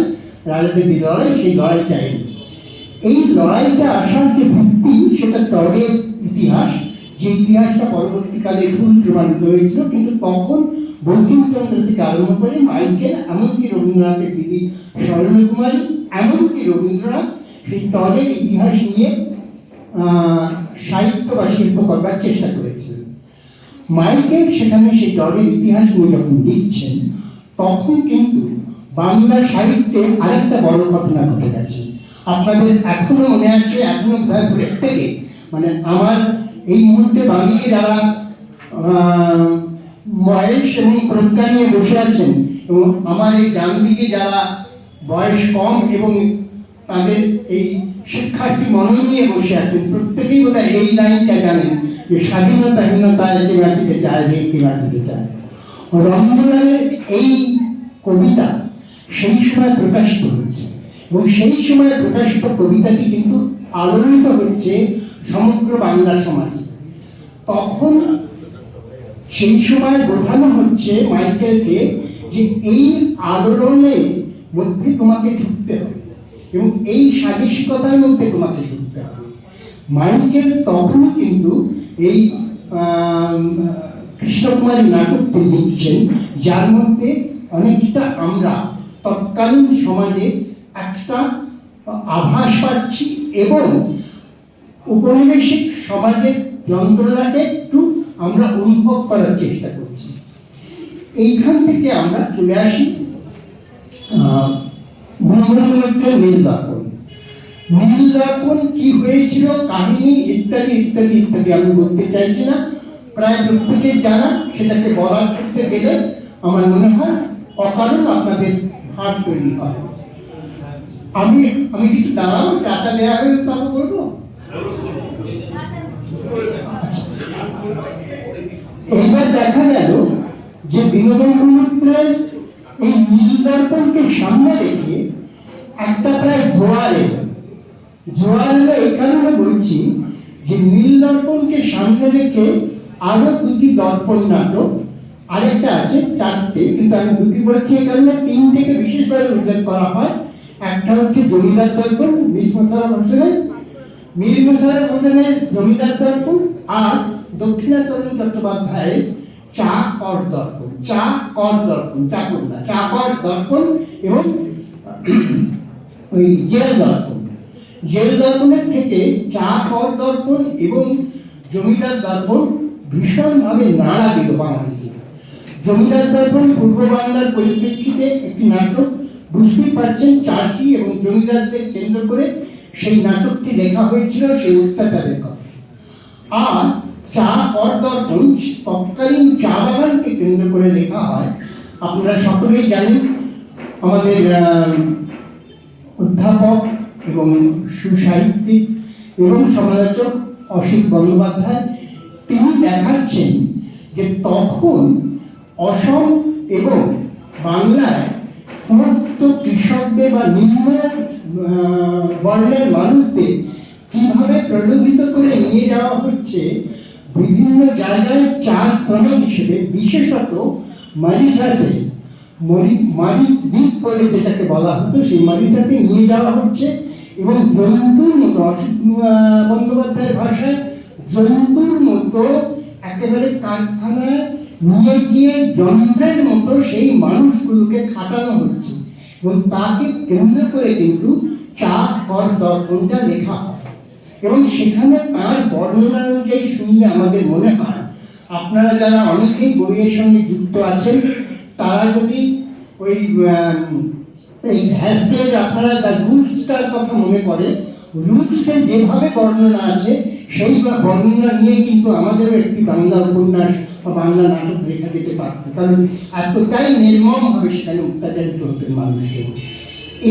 রাজাদের যে লড়াই, সেই লড়াইটা এলো। এই লড়াইটা আসার যে ভিত্তি, সেটা তরের ইতিহাস, যে ইতিহাসটা পরবর্তীকালে ভুল প্রমাণিত হয়েছিল। কিন্তু তখন বঙ্কিমচন্দ্র থেকে আরম্ভ করে মাইকেল, এমনকি রবীন্দ্রনাথের দিদি স্বর্ণকুমারী, এমনকি রবীন্দ্রনাথ সেই তরের ইতিহাস নিয়ে সাহিত্য বা শিল্প করবার চেষ্টা করেছিলেন। মাইকেল সেখানে সেই তরের ইতিহাস নিয়ে যখন লিখছেন, তখন কিন্তু বাংলা সাহিত্যে আরেকটা বড় ঘটনা ঘটে গেছে। আপনাদের এখনো মনে আছে, এখনো প্রত্যেকে, মানে আমার এই মুহূর্তে বাঙালি যারা বয়স এবং প্রজ্ঞা নিয়ে বসে আছেন, এবং আমার এই ডান দিকে যারা বয়স কম এবং তাদের এই শিক্ষার্থী মনন নিয়ে বসে আছেন, প্রত্যেকেই বোধহয় এই লাইনটা জানেন যে স্বাধীনতাহীনতা কে মাটিতে চায়, রে কে মাটিতে চায়। রবীন্দ্রনাথের এই কবিতা সেই সময় প্রকাশিত হচ্ছে, এবং সেই সময় প্রকাশিত কবিতাটি কিন্তু আলোড়িত হচ্ছে সমগ্র বাংলা সমাজে। তখন সেই সময় বোঝানো হচ্ছে মাইকেলকে যে এই আলোড়নের মধ্যে তোমাকে ঢুকতে হবে এবং এই সাহসিকতার মধ্যে তোমাকে ঢুকতে হবে। মাইকেল তখন কিন্তু এই কৃষ্ণকুমারী নাটকটি লিখছেন, যার মধ্যে অনেকটা আমরা তৎকালীন সমাজে একটা আভাস পাচ্ছি এবং উপনিবেশিক সমাজের যন্ত্রণাকে একটু আমরা অনুভব করার চেষ্টা করছি। এইখান থেকে আমরা চলে আসি নির্যাতন। নীলদর্পণ কি হয়েছিল, কাহিনী ইত্যাদি ইত্যাদি ইত্যাদি আমি বলতে চাইছি না। প্রায় প্রত্যেকের জানা, সেটাকে বলার ক্ষেত্রে গেলে আমার মনে হয় অকারণ আপনাদের হাত তৈরি হবে। আমি কিছু দাঁড়াবো, চাটা দেওয়া হয়ে তারপর বলবো। এইবার দেখা গেল যে দীনবন্ধু মিত্রের এই নীলদর্পণকে সামনে রেখে একটা প্রায় জোয়ার এলো। জোয়ার এলো এই কারণে বলছি যে নীলদর্পণকে সামনে রেখে আরো দুটি দর্পণ নাটক, আরেকটা আছে, চারটে, কিন্তু আমি দুটি বলছি এই কারণে তিনটেকে বিশেষভাবে উল্লেখ করা হয়। একটা হচ্ছে জমিদার দর্পণ মীর মোশাররফ হোসেনের জমিদার দর্পণ, আর দক্ষিণাচরণ চট্টোপাধ্যায়ের চাকর দর্পণ, চাকর দর্পণ এবং ওই জেল দর্পণ। জেল দর্পণের থেকে চাকর দর্পণ এবং জমিদার দর্পণ ভীষণভাবে নাড়া দিল বাঙালিকে। জমিদার দর্পণ পূর্ব বাংলার পরিপ্রেক্ষিতে একটি নাটক, বুঝতেই পারছেন চাষি এবং জমিদারদের কেন্দ্র করে সেই নাটকটি লেখা হয়েছিল, সেই অত্যাচারের কথা। আর চাকর দর্পণ তৎকালীন চা বাগানকে কেন্দ্র করে লেখা হয়। আপনারা সকলেই জানেন, আমাদের অধ্যাপক এবং সুসাহিত্যিক এবং সমালোচক অসিত বন্দ্যোপাধ্যায় তিনি দেখাচ্ছেন যে তখন অসম এবং বাংলায় সমস্ত কৃষকদের বা নিম্ন বর্ণের মানুষদের কিভাবে প্রলোভিত করে নিয়ে যাওয়া হচ্ছে বিভিন্ন জায়গায় চা শ্রমিক হিসেবে, বিশেষত মারিসাতে, মারিদ্বীপ বলে যেটাকে বলা হতো, সেই মারিসাতে নিয়ে যাওয়া হচ্ছে এবং জন্তুর মতো, অসিত বন্দ্যোপাধ্যায়ের ভাষায় জন্তুর মতো একেবারে কারখানায় নিয়ে গিয়ে যন্ত্রের মতো সেই মানুষগুলোকে খাটানো হচ্ছে এবং তাকে কেন্দ্র করে কিন্তু চাকর দর্পণটা লেখা হয়। এবং সেখানে তার বর্ণনা অনুযায়ী শুনলে আমাদের মনে হয়, আপনারা যারা অনেকেই বইয়ের সঙ্গে যুক্ত আছেন, তারা যদি ওই হ্যাসের আপনারা দ্য রুটসটার কথা মনে করে, রুটসে যেভাবে বর্ণনা আছে সেই বর্ণনা নিয়ে কিন্তু আমাদেরও একটি বাংলা উপন্যাস বা বাংলা নাটক লেখা যেতে পারত, কারণ এতটাই নির্মমভাবে সেখানে অত্যাচারিত হতেন মানুষকে।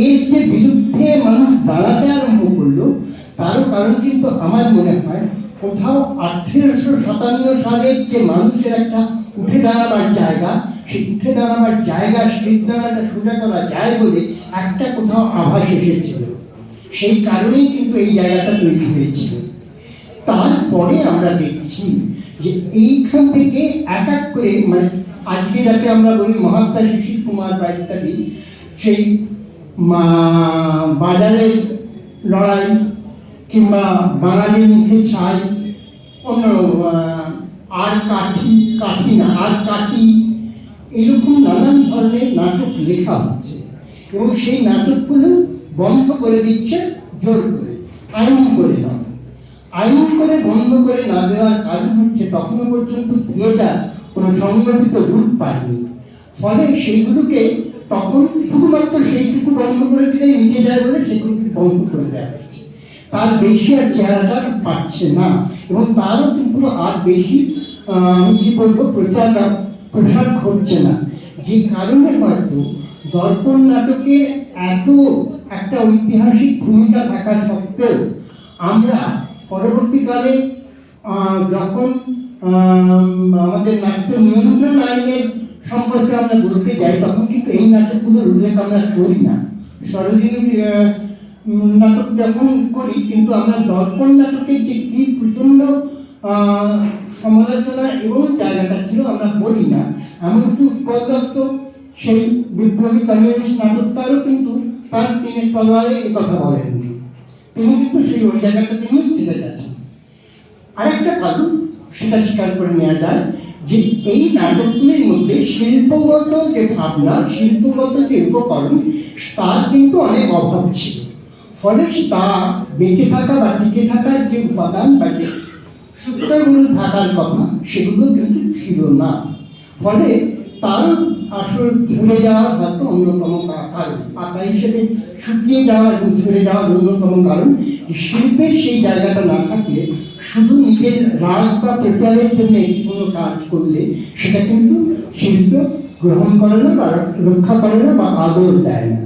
এর যে বিরুদ্ধে মানুষ দাঁড়াতে আরম্ভ করলো, তারও কারণ কিন্তু আমার মনে হয় কোথাও 1857 সালের যে মানুষের একটা উঠে দাঁড়াবার জায়গা, সেই উঠে দাঁড়াবার জায়গা শৃঙ্খলাটা সোজা করা যায় বলে একটা কোথাও আভাস এসেছিল। সেই কারণেই কিন্তু এই জায়গাটা তৈরি হয়েছিল। তারপরে আমরা দেখছি যে এইখান থেকে এক এক করে, মানে আজকে যাকে আমরা বলি মহাত্মা শিশির কুমার বা ইত্যাদি, সেই বাজারের লড়াই কিংবা বাঙালির মুখে ছাই, অন্য আর কাঠি এরকম নানান ধরনের নাটক লেখা হচ্ছে এবং সেই নাটকগুলো বন্ধ করে দিচ্ছে জোর করে, আইন করে বন্ধ করে না দেওয়ার কারণ হচ্ছে তখনও পর্যন্ত থিয়েটার কোনো সংগঠিত রূপ পায়নি। ফলে সেইগুলোকে তখন শুধুমাত্র সেইটুকু বন্ধ করে দিলেই নিচে যায় বলে সেগুলোকে বন্ধ করে দেওয়া হচ্ছে, তার বেশি আর চেহারাটা পাচ্ছে না এবং তারও কিন্তু আর বেশি কি বলবো প্রসার ঘটছে না। যে কারণে হয়তো দর্পণ নাটকে এত একটা ঐতিহাসিক ভূমিকা থাকা সত্ত্বেও আমরা পরবর্তীকালে যখন আমাদের নাট্য নিয়ন্ত্রণ আইনের সম্পর্কে আমরা বলতে যাই, তখন কিন্তু এই নাটকগুলোর উল্লেখ আমরা করি না। সরোজিনী নাটক যখন করি, কিন্তু আমরা দর্পণ নাটকের যে কি প্রচন্ড সমালোচনা এবং জায়গাটা ছিল আমরা বলি না। এমনকি উৎপল দত্ত সেই বিপ্লবী কমিউনিস্ট নাটকটারও কিন্তু তার তিনি তলোয়ারে এ কথা বলেননি, তিনি কিন্তু সেই ওই জায়গাটা তিনি থেকে গেছেন। আরেকটা কারণ সেটা স্বীকার করে নেওয়া যায় যে এই নাটকগুলির মধ্যে শিল্পগত যে ভাবনা, শিল্পগত যে উপকরণ, তার কিন্তু অনেক অভাব ছিল। ফলে তা বেঁচে থাকা বা টিকে থাকার যে উপাদান বা যে সূত্রগুলো থাকার কথা, সেগুলো কিন্তু ছিল না। ফলে তার আসল ঝরে যাওয়ার হয়তো অন্যতম কারণ, পাতা হিসেবে শুকিয়ে যাওয়া এবং ঝরে যাওয়ার অন্যতম কারণ শিল্পের সেই জায়গাটা না থাকলে শুধু নিজের রাগ বা প্রচারের জন্য কোনো কাজ করলে সেটা কিন্তু শিল্প গ্রহণ করে না বা রক্ষা করে না বা আদর দেয় না।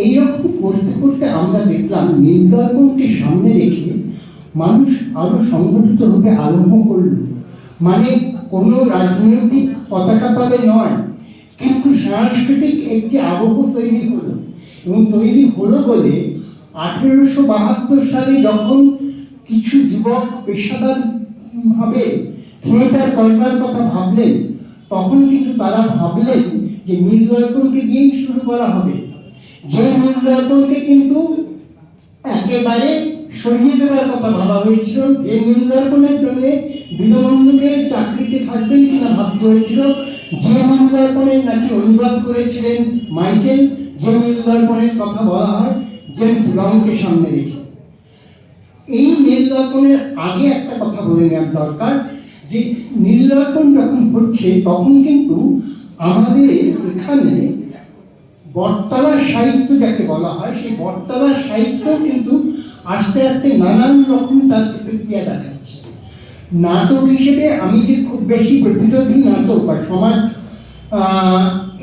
এইরকম করতে করতে আমরা দেখলাম নীলদর্পণকে সামনে রেখে মানুষ আরো সংগঠিত হতে আরম্ভ করল। মানে কোনো রাজনৈতিক পতাকা তলে নয়, কিন্তু সাংস্কৃতিক একটি আবহ তৈরি হলো, এবং তৈরি হলো বলে 1872 সালে যখন কিছু যুবক পেশাদার ভাবে থিয়েটার করবার কথা ভাবলেন, তখন কিন্তু তারা ভাবলেন যে নীলদর্পণকে দিয়েই শুরু করা হবে। যে নীলদর্পণকে কিন্তু একেবারে সরিয়ে দেওয়ার কথা ভাবা হয়েছিল, যে নীলদর্পণের জন্য দীনবন্ধুকে চাকরিতে থাকবেন কিনা ভাবতে হয়েছিল, যে নীলদর্পণের নাকি অনুবাদ করেছিলেন মাইকেল, যে নীলদর্পণের কথা বলা হয় জেমস লংকে সামনে রেখে। এই নীলদর্পণের আগে একটা কথা বলে নেওয়ার দরকার, যে নীলদর্পণ যখন হচ্ছে তখন কিন্তু আমাদের এখানে বটতলার সাহিত্য যাকে বলা হয়, সেই বটতলার সাহিত্য কিন্তু আস্তে আস্তে নানান রকম তার প্রতিক্রিয়া দেখাচ্ছে। নাটক হিসেবে আমি যে খুব বেশি প্রতিরোধী নাটক বা সমাজ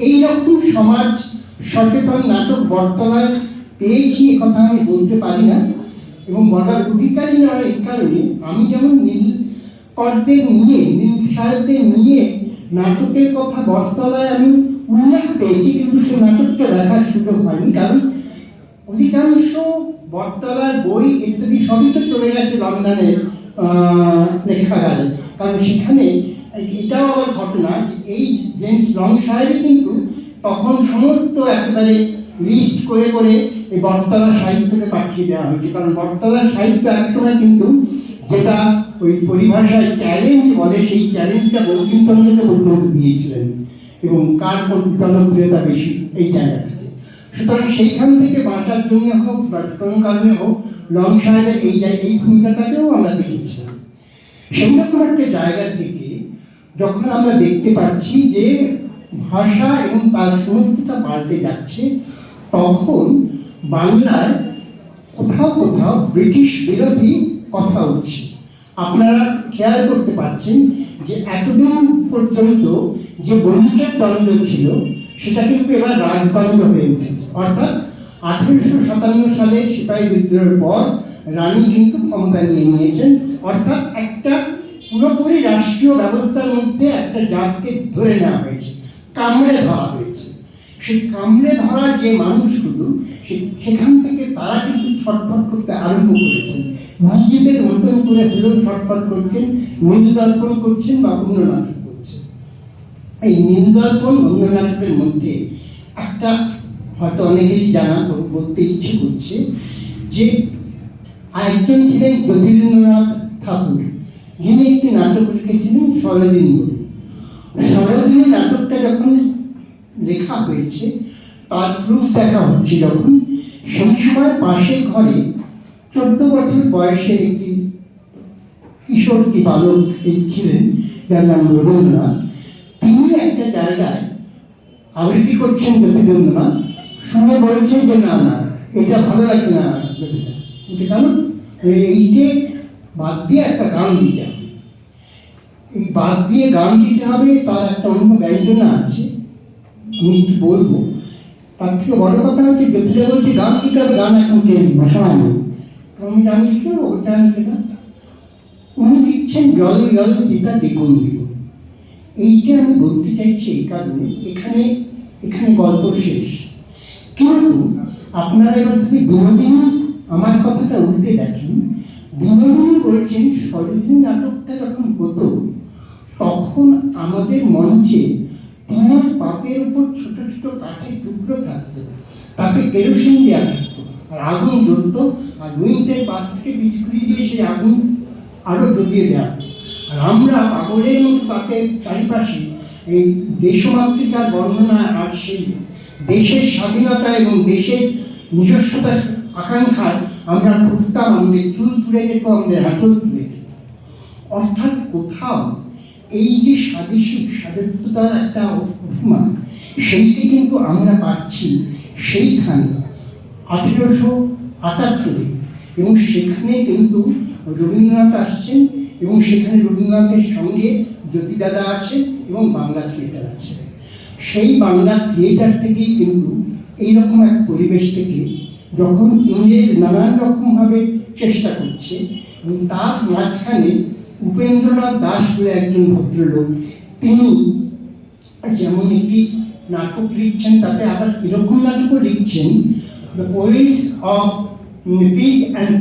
এইরকম সমাজ সচেতন নাটক বটতলায় পেয়েছি এ কথা আমি বলতে পারি না, এবং বলার অধিকারী নয়। এই কারণে আমি যেমন নীলকরদের নিয়ে, নীল সাহেবদের নিয়ে নাটকের কথা বটতলায় আমি উল্লেখ পেয়েছি, কিন্তু সেই নাটকটা দেখার সুযোগ হয়নি, কারণ অধিকাংশ বটতলার বই ইত্যাদি সবই তো চলে গেছে লন্ডনের লেখাগারে। কারণ সেখানে এটাও আবার ঘটনা, এই জেমস লং সাহেবই কিন্তু তখন সমস্ত একেবারে লিস্ট করে করে এই বটতলা সাহিত্যকে পাঠিয়ে দেওয়া হয়েছে। কারণ বটতলা সাহিত্য একসময় কিন্তু যেটা ওই পরিভাষায় চ্যালেঞ্জ বলে, সেই চ্যালেঞ্জটা বঙ্কিমচন্দ্রকে পর্যন্ত দিয়েছিলেন, এবং কার জনপ্রিয়তা বেশি এই জায়গা থেকে। সুতরাং সেইখান থেকে বাঁচার জন্য হোক বা কোনো কারণে হোক লং সাহেবের এই ভূমিকাটাকেও আমরা দেখেছিলাম। সেই রকম একটা জায়গা থেকে যখন আমরা দেখতে পাচ্ছি যে ভাষা এবং তার সমস্যাটা পাল্টে যাচ্ছে, তখন বাংলায় কোথাও কোথাও ব্রিটিশ বিরোধী কথা উঠছে। আপনারা খেয়াল করতে পারছেন যে এতদিন পর্যন্ত যে বণিকের দ্বন্দ্ব ছিল সেটা কিন্তু এবার রাজদ্বন্দ্ব হয়ে উঠেছে। অর্থাৎ 1857 সালে সিপাহী বিদ্রোহের পর রানী কিন্তু ক্ষমতা নিয়ে নিয়েছেন, অর্থাৎ একটা পুরোপুরি রাষ্ট্রীয় ব্যবস্থার মধ্যে একটা জাতকে ধরে নেওয়া হয়েছে, কামড়ে ধরা হয়েছে। সেই কামড়ে ধরা যে মানুষগুলো সেখান থেকে তারা কিন্তু ছটফট করতে আরম্ভ করেছেন, নিজেদের মতন করে হলেও ছটফট করছেন, নীলদর্পণ করছেন বা অন্য নাটক করছেন। এই নীলদর্পণ অন্য নাটকের মধ্যে একটা হয়তো অনেকেরই জানা, তো বলতে ইচ্ছে করছে, যে একজন ছিলেন জ্যোতিরিন্দ্রনাথ ঠাকুর, যিনি একটি নাটক লিখেছিলেন সরোজিনী বলে। সরোজিনী নাটকটা যখন লেখা হয়েছে, তার প্রুফ দেখা হচ্ছে যখন, সেই সময় পাশের ঘরে 14 বছর বয়সের একটি কিশোর কি বালক ছিলেন, যার নাম রবীন্দ্রনাথ। তিনি একটা জায়গায় আবৃত্তি করছেন জ্যোতিরিন্দ্রনাথ, শুনে বলছেন যে না না এটা ভালো লাগছে না, এটা কেন, এইটে বাদ দিয়ে একটা গান দিতে হবে। এই বাদ দিয়ে গান দিতে হবে, তার একটা অন্য ব্যঞ্জনা আছে, আমি একটু বলবো। তার থেকে বড় কথা হচ্ছে জ্যোতিরা বলছে গান দিতে হবে, গান এখন কে সময় নেই, আমি জানি কি ওটা আনছে না। উনি লিখছেন জল জল যেটা দ্বিগুণ দ্বিগুণ। এইটা আমি বলতে চাইছি এই কারণে, এখানে গল্প শেষ, কিন্তু আপনারা এবার যদি বিনোদিনী আমার কথাটা উল্টে দেখেন, বিনোদিনী বলছেন সরোজিনী নাটকটা যখন হতো তখন আমাদের মঞ্চে টিনের পাতের উপর ছোট ছোট কাঠের টুকরো থাকতো, তাতে কেরোসিন দেওয়া থাকতো, আর আগুন জ্বলতো, আর উইন্সের পাশ থেকে বিচকুড়ি দিয়ে সেই আগুন আরো জ্বলিয়ে দেওয়া। আর আমরা পাগলের মতো তাতে চারিপাশে এই দেশমাতৃকার বর্ণনা আর সেই দেশের স্বাধীনতা এবং দেশের নিজস্বতার আকাঙ্ক্ষায় আমরা ঘুরতাম, আমাদের চুল তুলে যেত, আমাদের আঁচল তুলে যেত। অর্থাৎ কোথাও এই যে স্বাদেশিক স্বাদেত্বতার একটা অভিমান, সেইটি কিন্তু আমরা পাচ্ছি সেইখানে 1878 এবং সেখানে কিন্তু রবীন্দ্রনাথ আসছেন এবং সেখানে রবীন্দ্রনাথের সঙ্গে জ্যোতিদাদা আছেন এবং বাংলা থিয়েটার আছে। সেই বাংলা থিয়েটার থেকেই কিন্তু এইরকম এক পরিবেশ থেকে যখন ইংরেজ নানান রকমভাবে চেষ্টা করছে এবং তার মাঝখানে উপেন্দ্রনাথ দাস বলে একজন ভদ্রলোক, তিনি যেমন একটি নাটক লিখছেন, তাতে আবার এরকম নাটকও লিখছেন, the police of pig and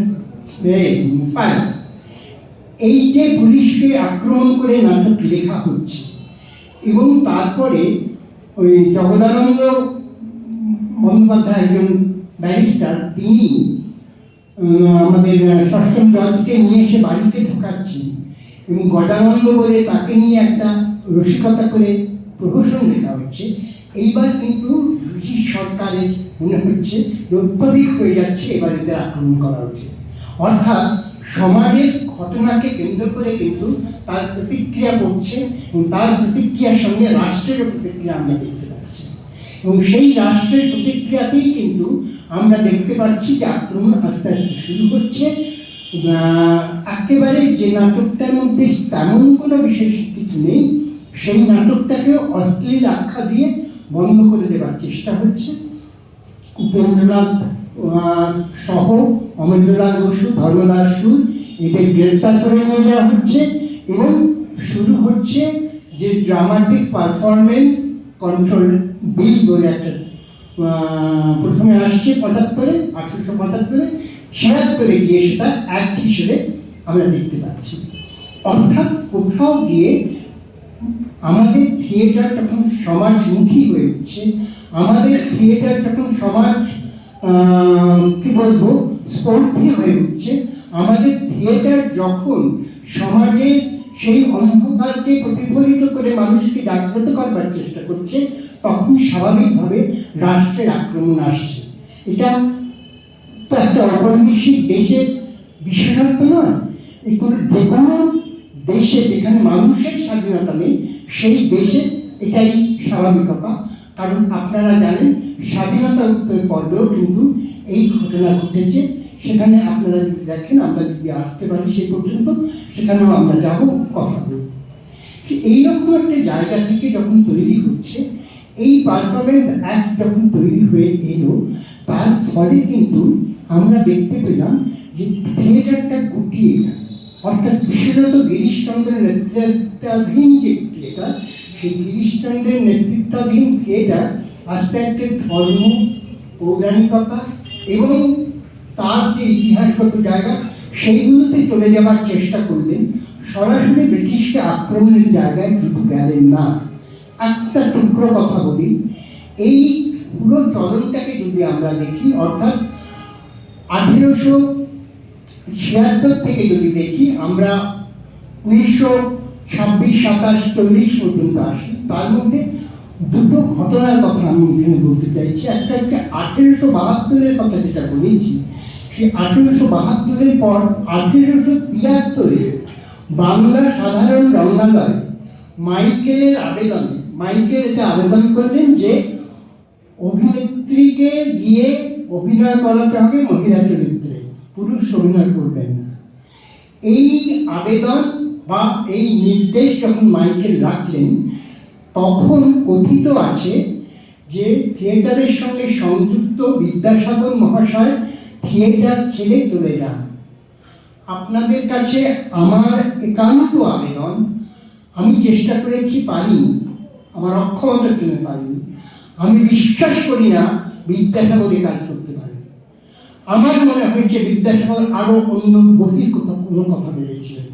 spider. এই যে পুলিশকে আক্রমণ করে নাটক লেখা হচ্ছে এবং তারপরে ওই জগদানন্দ বন্দ্যোপাধ্যায় একজন ব্যারিস্টার, তিনি আমাদের ষষ্ঠম জজকে নিয়ে এসে বাড়িতে ঢোকাচ্ছেন এবং গদানন্দ বলে তাকে নিয়ে একটা রসিকতা করে প্রহসন লেখা হচ্ছে। এইবার কিন্তু ব্রিটিশ সরকারের মনে হচ্ছে যে অত্যধিক হয়ে যাচ্ছে, এবার এদের আক্রমণ করা উচিত। অর্থাৎ সমাজের ঘটনাকে কেন্দ্র করে কিন্তু তার প্রতিক্রিয়া করছে এবং তার প্রতিক্রিয়ার সঙ্গে রাষ্ট্রের প্রতিক্রিয়া আমরা দেখতে পাচ্ছি এবং সেই রাষ্ট্রের প্রতিক্রিয়াতেই কিন্তু আমরা দেখতে পাচ্ছি যে আক্রমণ আস্তে আস্তে শুরু হচ্ছে। একেবারে যে নাটকটার মধ্যে তেমন কোনো বিশেষ কিছু নেই, সেই নাটকটাকে অশ্লীল আখ্যা দিয়ে বন্ধ করে দেওয়ার চেষ্টা হচ্ছে। উপেন্দ্রনাথ সহ অমরেন্দ্রলাল বসু, ধর্মদাস সুর, এদের গ্রেপ্তার করে নিয়ে যাওয়া হচ্ছে এবং শুরু হচ্ছে যে ড্রামাটিক পারফরমেন্স কন্ট্রোল বিল বলে একটা প্রথমে আসছে 1875, 76 গিয়ে সেটা অ্যাক্ট হিসেবে আমরা দেখতে পাচ্ছি। অর্থাৎ কোথাও গিয়ে আমাদের থিয়েটার যখন সমাজমুখী হয়ে উঠছে, আমাদের থিয়েটার যখন সমাজ কি বলবো স্পর্ধী হয়ে উঠছে, আমাদের থিয়েটার যখন সমাজের সেই অন্ধকারকে প্রতিফলিত করে মানুষকে জাগ্রত করবার চেষ্টা করছে, তখন স্বাভাবিকভাবে রাষ্ট্রের আক্রমণ আসছে। এটা তো একটা ঔপনিবেশিক দেশের বিশেষত্ব নয়, যে কোনো দেশে যেখানে মানুষের স্বাধীনতা নেই সেই দেশে এটাই স্বাভাবিকতা। কারণ আপনারা জানেন স্বাধীনতা উত্তর পর্বেও কিন্তু এই ঘটনা ঘটেছে। সেখানে আপনারা যদি দেখেন, আমরা যদি আসতে পারি সেই পর্যন্ত, সেখানেও আমরা যাব, কথা বলব। এইরকম একটা জায়গা থেকে যখন তৈরি হচ্ছে, এই পারফরমেন্স অ্যাক্ট যখন তৈরি হয়ে এলো, তার ফলে কিন্তু আমরা দেখতে পেলাম যে থিয়েটারটা গুটিয়ে গেল। অর্থাৎ বিশেষত গিরিশচন্দ্রের নেতৃত্বাধীন যে থিয়েটার, সেই গিরিশচন্দ্রের নেতৃত্বাধীন থিয়েটার আস্তে আস্তে ধর্ম, পৌরাণিকতা এবং তার যে ইতিহাসগত জায়গা সেইগুলোতে চলে যাওয়ার চেষ্টা করলেন। সরাসরি ব্রিটিশকে আক্রমণের জায়গায় কিন্তু গেলেন না। একটা টুকরো কথা বলি, এই পুরো চলনটাকে যদি আমরা দেখি, অর্থাৎ 1876 থেকে যদি দেখি, আমরা 1926, 27, 40 পর্যন্ত আসি, তার মধ্যে দুটো ঘটনার কথা আমি এখানে বলতে চাইছি। একটা হচ্ছে 1872-এর কথা যেটা বলেছি, সেই 1872-এর পর 1873-এ বাংলা সাধারণ রঙ্গালয়ে মাইকেলের আবেদনে, মাইকেল এটা আবেদন করলেন যে অভিনেত্রীকে গিয়ে অভিনয় করাতে হবে মহিলা চরিত্রে, পুরুষ অভিনয় করবেন না। এই আবেদন বা এই নির্দেশ যখন মাইকেল রাখলেন, তখন কথিত আছে যে থিয়েটারের সঙ্গে সংযুক্ত বিদ্যাসাগর মহাশয় থিয়েটার ছেড়ে চলে যান। আপনাদের কাছে আমার একান্ত আবেদন, আমি চেষ্টা করেছি, পারিনি, আমার অক্ষমতার জন্য পারিনি। আমি বিশ্বাস করি না বিদ্যাসাগর এ কাজ করতে পারে। আমার মনে হয়েছে বিদ্যাসাগর আরো অন্য গভীর কোনো কথা ভেবেছিলেন,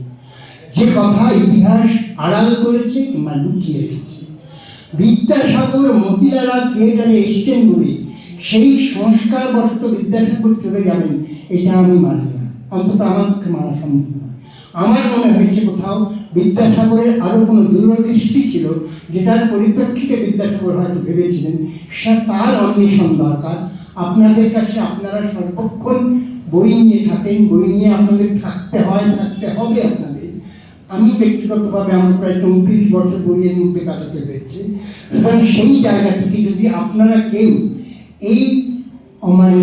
যে কথা ইতিহাস আড়াল করেছে কিংবা লুকিয়ে রেখেছে। বিদ্যাসাগর মহিলারা থিয়েটারে এসছেন বলে সেই সংস্কার বশত বিদ্যাসাগর চলে যাবেন, এটা আমি মানি না, অন্তত আমার পক্ষে মানা সম্ভব না। আমার মনে হয়েছে কোথাও বিদ্যাসাগরের আরো কোনো দূরদৃষ্টি ছিল, যেটার পরিপ্রেক্ষিতে বিদ্যাসাগর হয়তো ভেবেছিলেন সে তার অন্বেষণ দরকার। আপনাদের কাছে আপনারা সর্বক্ষণ বই নিয়ে থাকেন, বই নিয়ে আপনাদের থাকতে হয়, থাকতে হবে আপনাদের। আমি ব্যক্তিগতভাবে আমার প্রায় 34 বছর বইয়ের মধ্যে কাটাতে হয়েছে। সুতরাং সেই জায়গা থেকে যদি আপনারা কেউ এই মানে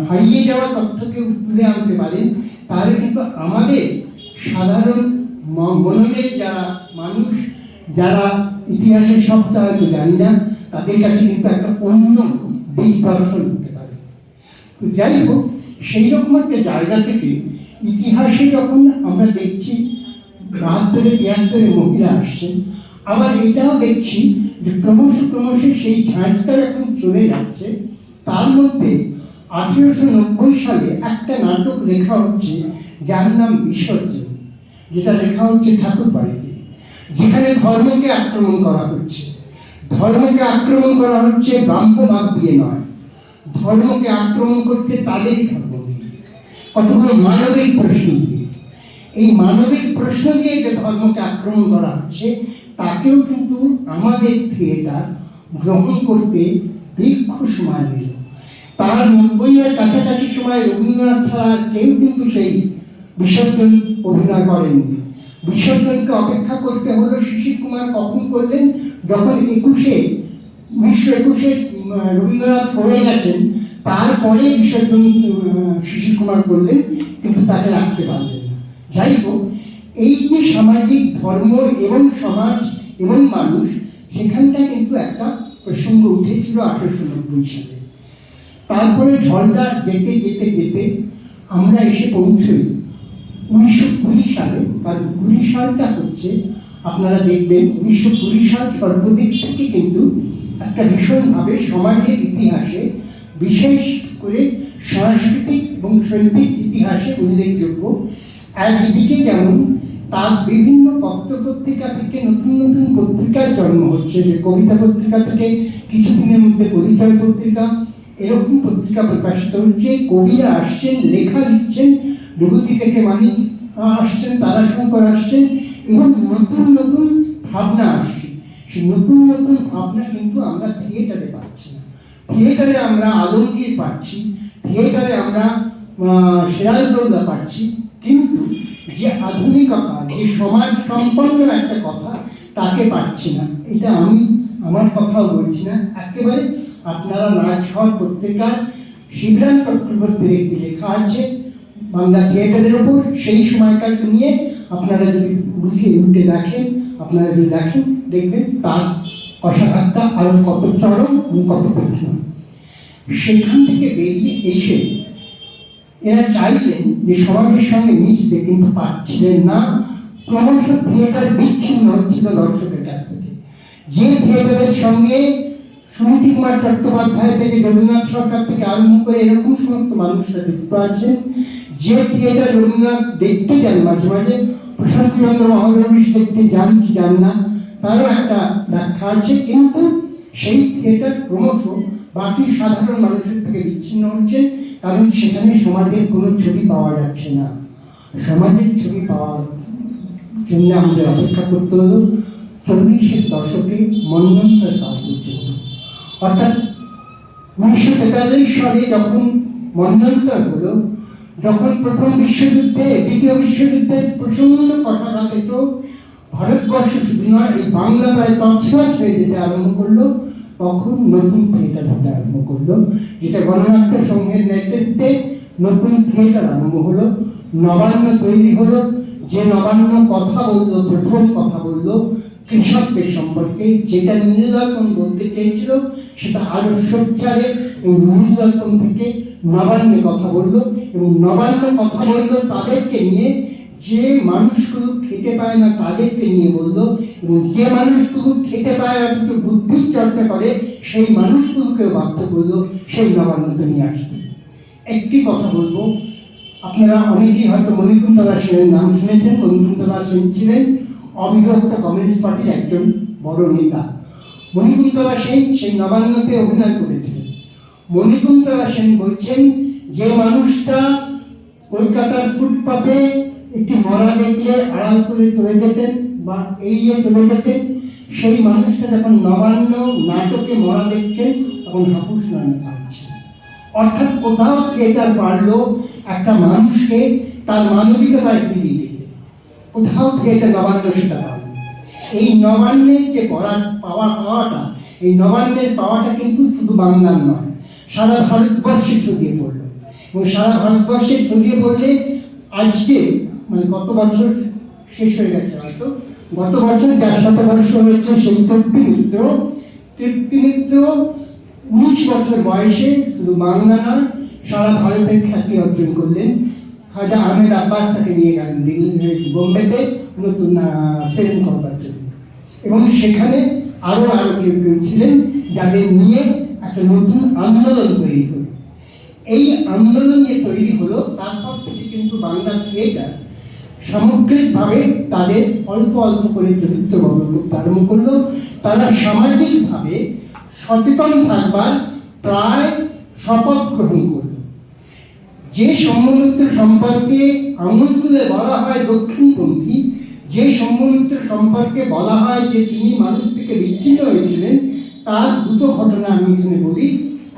হারিয়ে যাওয়া তথ্যকে তুলে আনতে পারেন, তাহলে কিন্তু আমাদের সাধারণ মননের যারা মানুষ, যারা ইতিহাসের সবটা হয়তো জানি না, তাদের কাছে কিন্তু একটা অন্য দিগদর্শন হতে পারে। তো যাই হোক, সেই রকম একটা জায়গা থেকে ইতিহাসে যখন আমরা দেখছি 72-73 মহিলা আসছেন, আবার এটাও দেখছি যে ক্রমশ সেই ঝাঁঝটা এখন চলে যাচ্ছে। তার মধ্যে 1890 সালে একটা নাটক লেখা হচ্ছে যার নাম বিসর্জন, যেটা লেখা হচ্ছে ঠাকুর বাড়িতে, যেখানে ধর্মকে আক্রমণ করা হচ্ছে। ধর্মকে আক্রমণ করা হচ্ছে ব্রাহ্মবাদ দিয়ে নয়, ধর্মকে আক্রমণ করছে তাদেরই ধর্ম দিয়ে, কতগুলো মানবিক প্রশ্ন দিয়ে। এই মানবিক প্রশ্ন দিয়ে যে ধর্মকে আক্রমণ করা হচ্ছে, তাকেও কিন্তু আমাদের থিয়েটার গ্রহণ করতে দীর্ঘ সময় নিল। তার 90-এর কাছাকাছি সময় রবীন্দ্রনাথ ছাড়া কেউ কিন্তু সেই বিসর্জন অভিনয় করেননি। বিসর্জনকে অপেক্ষা করতে হলো শিশির কুমার কখন করলেন, যখন 1921 রবীন্দ্রনাথ করে গেছেন, তারপরে বিসর্জন শিশির কুমার করলেন, কিন্তু তাকে রাখতে পারলেন না। যাই হোক, এই যে সামাজিক ধর্ম এবং সমাজ এবং মানুষ, সেখানটা কিন্তু একটা প্রসঙ্গ উঠেছিল 1890 সালে। তারপরে ঢলটা যেতে যেতে যেতে আমরা এসে পৌঁছই 1920 সালে। কারণ 20 সালটা হচ্ছে, আপনারা দেখবেন 1920 সাল সর্বদিক থেকে কিন্তু একটা ভীষণভাবে সমাজের ইতিহাসে, বিশেষ করে সাংস্কৃতিক এবং শৈল্পিক ইতিহাসে উল্লেখযোগ্য। একদিকে যেমন তার বিভিন্ন পত্রপত্রিকা থেকে নতুন নতুন পত্রিকার জন্ম হচ্ছে, যে কবিতা পত্রিকা থেকে কিছুদিনের মধ্যে পরিচয় পত্রিকা, এরকম পত্রিকা প্রকাশিত হচ্ছে। কবিরা আসছেন, লেখা লিখছেন, বিভূতি থেকে মানিক আসছেন, তারাশঙ্কর আসছেন, এবং নতুন নতুন ভাবনা আসছে। সেই নতুন নতুন ভাবনা কিন্তু আমরা থিয়েটারে পাচ্ছি না। থিয়েটারে আমরা আলমগীর পাচ্ছি, থিয়েটারে আমরা সিরাজদৌল্লা পাচ্ছি, কিন্তু যে আধুনিকতা, যে সমাজ সম্পন্ন একটা কথা, তাকে পাচ্ছি না। এটা আমি আমার কথাও বলছি না, একেবারে আপনারা নাচ হওয়ার পত্রিকার শিবরাম চক্রবর্তীর একটি লেখা আছে বাংলা থিয়েটারের ওপর, সেই সময়কার নিয়ে আপনারা যদি উল্টে দেখেন, আপনারা যদি দেখেন, দেখবেন তার অসাধারণতা আরও কত চরম এবং কত কঠিন। সেখান থেকে বেরিয়ে এসে এরা চাইলেন যে সমাজের সঙ্গে মিশতে, কিন্তু পারছিলেন না। ক্রমশ থিয়েটার বিচ্ছিন্ন হচ্ছিল দর্শকের কাছ থেকে। যে থিয়েটারের সঙ্গে সুনীতি কুমার চট্টোপাধ্যায় থেকে রবীন্দ্রনাথ সরকার থেকে আরম্ভ করে এরকম সমস্ত মানুষরা যুক্ত আছেন, যে থিয়েটার রবীন্দ্রনাথ দেখতে যান, মাঝে মাঝে প্রশান্তিচন্দ্র মহলানবিশ দেখতে যান কি যান না, তারও একটা ব্যাখ্যা আছে, কিন্তু সেই থিয়েটার ক্রমশ বাকি সাধারণ মানুষের থেকে বিচ্ছিন্ন হচ্ছে। কারণ সেখানে সমাজের কোনো ছবি পাওয়া যাচ্ছে না। সমাজের ছবি পাওয়ার জন্য আমাদের অপেক্ষা করতে হলো 40-এর দশকে মন্বন্তর কাল পর্যন্ত। অর্থাৎ 1943 সালে যখন মন্বন্তর হলো, যখন প্রথম বিশ্বযুদ্ধে, দ্বিতীয় বিশ্বযুদ্ধের প্রচণ্ড কটাঘাত এলো, ভারতবর্ষ শুধু নয়, এই বাংলা প্রায় তছনছ হয়ে যেতে আরম্ভ করলো, তখন নতুন থিয়েটার হতে আরম্ভ করলো, যেটা গণনাট্য সংঘের নেতৃত্বে নতুন থিয়েটার আরম্ভ হলো। নবান্ন তৈরি হলো, যে নবান্ন কথা বললো, প্রথম কথা বললো কৃষকদের সম্পর্কে, যেটা নীলদর্পণ বলতে চেয়েছিল, সেটা আরো সোচ্চারে এই নীলদর্পণ থেকে নবান্নে কথা বললো। এবং নবান্ন কথা বললো তাদেরকে নিয়ে, যে মানুষগুলো খেতে পায় না তাদেরকে নিয়ে বললো, এবং যে মানুষগুলো খেতে পায় অথচ বুদ্ধির চর্চা করে, সেই মানুষগুলোকেও বাধ্য করলো সেই নবান্নতে নিয়ে আসতে। একটি কথা বলবো, আপনারা অনেকেই হয়তো মণিকুন্তলা সেনের নাম শুনেছেন। মণিকুন্তলা সেন ছিলেন অবিভক্ত কমিউনিস্ট পার্টির একজন বড় নেতা। মণিকুন্তলা সেন সেই নবান্নতে অভিনয় করেছিলেন। মণিকুন্তলা সেন বলছেন, যে মানুষটা কলকাতার ফুটপাতে একটি মরা দেখলে আড়াল করে চলে যেতেন বা এড়িয়ে চলে যেতেন, সেই মানুষটা যখন নবান্ন নাটকে মরা দেখছেন, তখন হাপুস নামে থাকছে। অর্থাৎ কোথাও থিয়েটার পারলো একটা মানুষকে তার মানবিকতায় ফিরিয়ে দিতে, কোথাও থিয়েটার নবান্ন সেটা পায়নি। এই নবান্নের যে পাওয়াটা, এই নবান্নের পাওয়াটা কিন্তু শুধু বাংলার নয়, সারা ভারতবর্ষে ছড়িয়ে পড়লো। এবং সারা ভারতবর্ষে ছড়িয়ে পড়লে আজকে মানে গত বছর শেষ হয়ে গেছে হয়তো, গত বছর 400 হয়েছে সেই তৃপ্তি মিত্র 19 বছর বয়সে শুধু বাংলা নয় সারা ভারতের খ্যাতি অর্জন করলেন। খাজা আহমেদ আব্বাস তাকে নিয়ে গেলেন দিল্লি বোম্বেতে নতুন ফিল্ম করবার জন্য, এবং সেখানে আরও কেউ ছিলেন যাদের নিয়ে একটা নতুন আন্দোলন তৈরি হলো। এই আন্দোলন যে তৈরি হলো তারপর থেকে কিন্তু বাংলা থিয়েটার সামগ্রিকভাবে তাদের অল্প অল্প করে চরিত্র বদল করতে আরম্ভ করলো। তারা সামাজিকভাবে সচেতন থাকবার প্রায় শপথ গ্রহণ করল। যে সম্মানিত সম্পর্কে আঙুল তুলে বলা হয় দক্ষিণপন্থী, যে সম্মানিত সম্পর্কে বলা হয় যে তিনি মানুষ থেকে বিচ্ছিন্ন হয়েছিলেন, তার দুটো ঘটনা আমি এখানে বলি।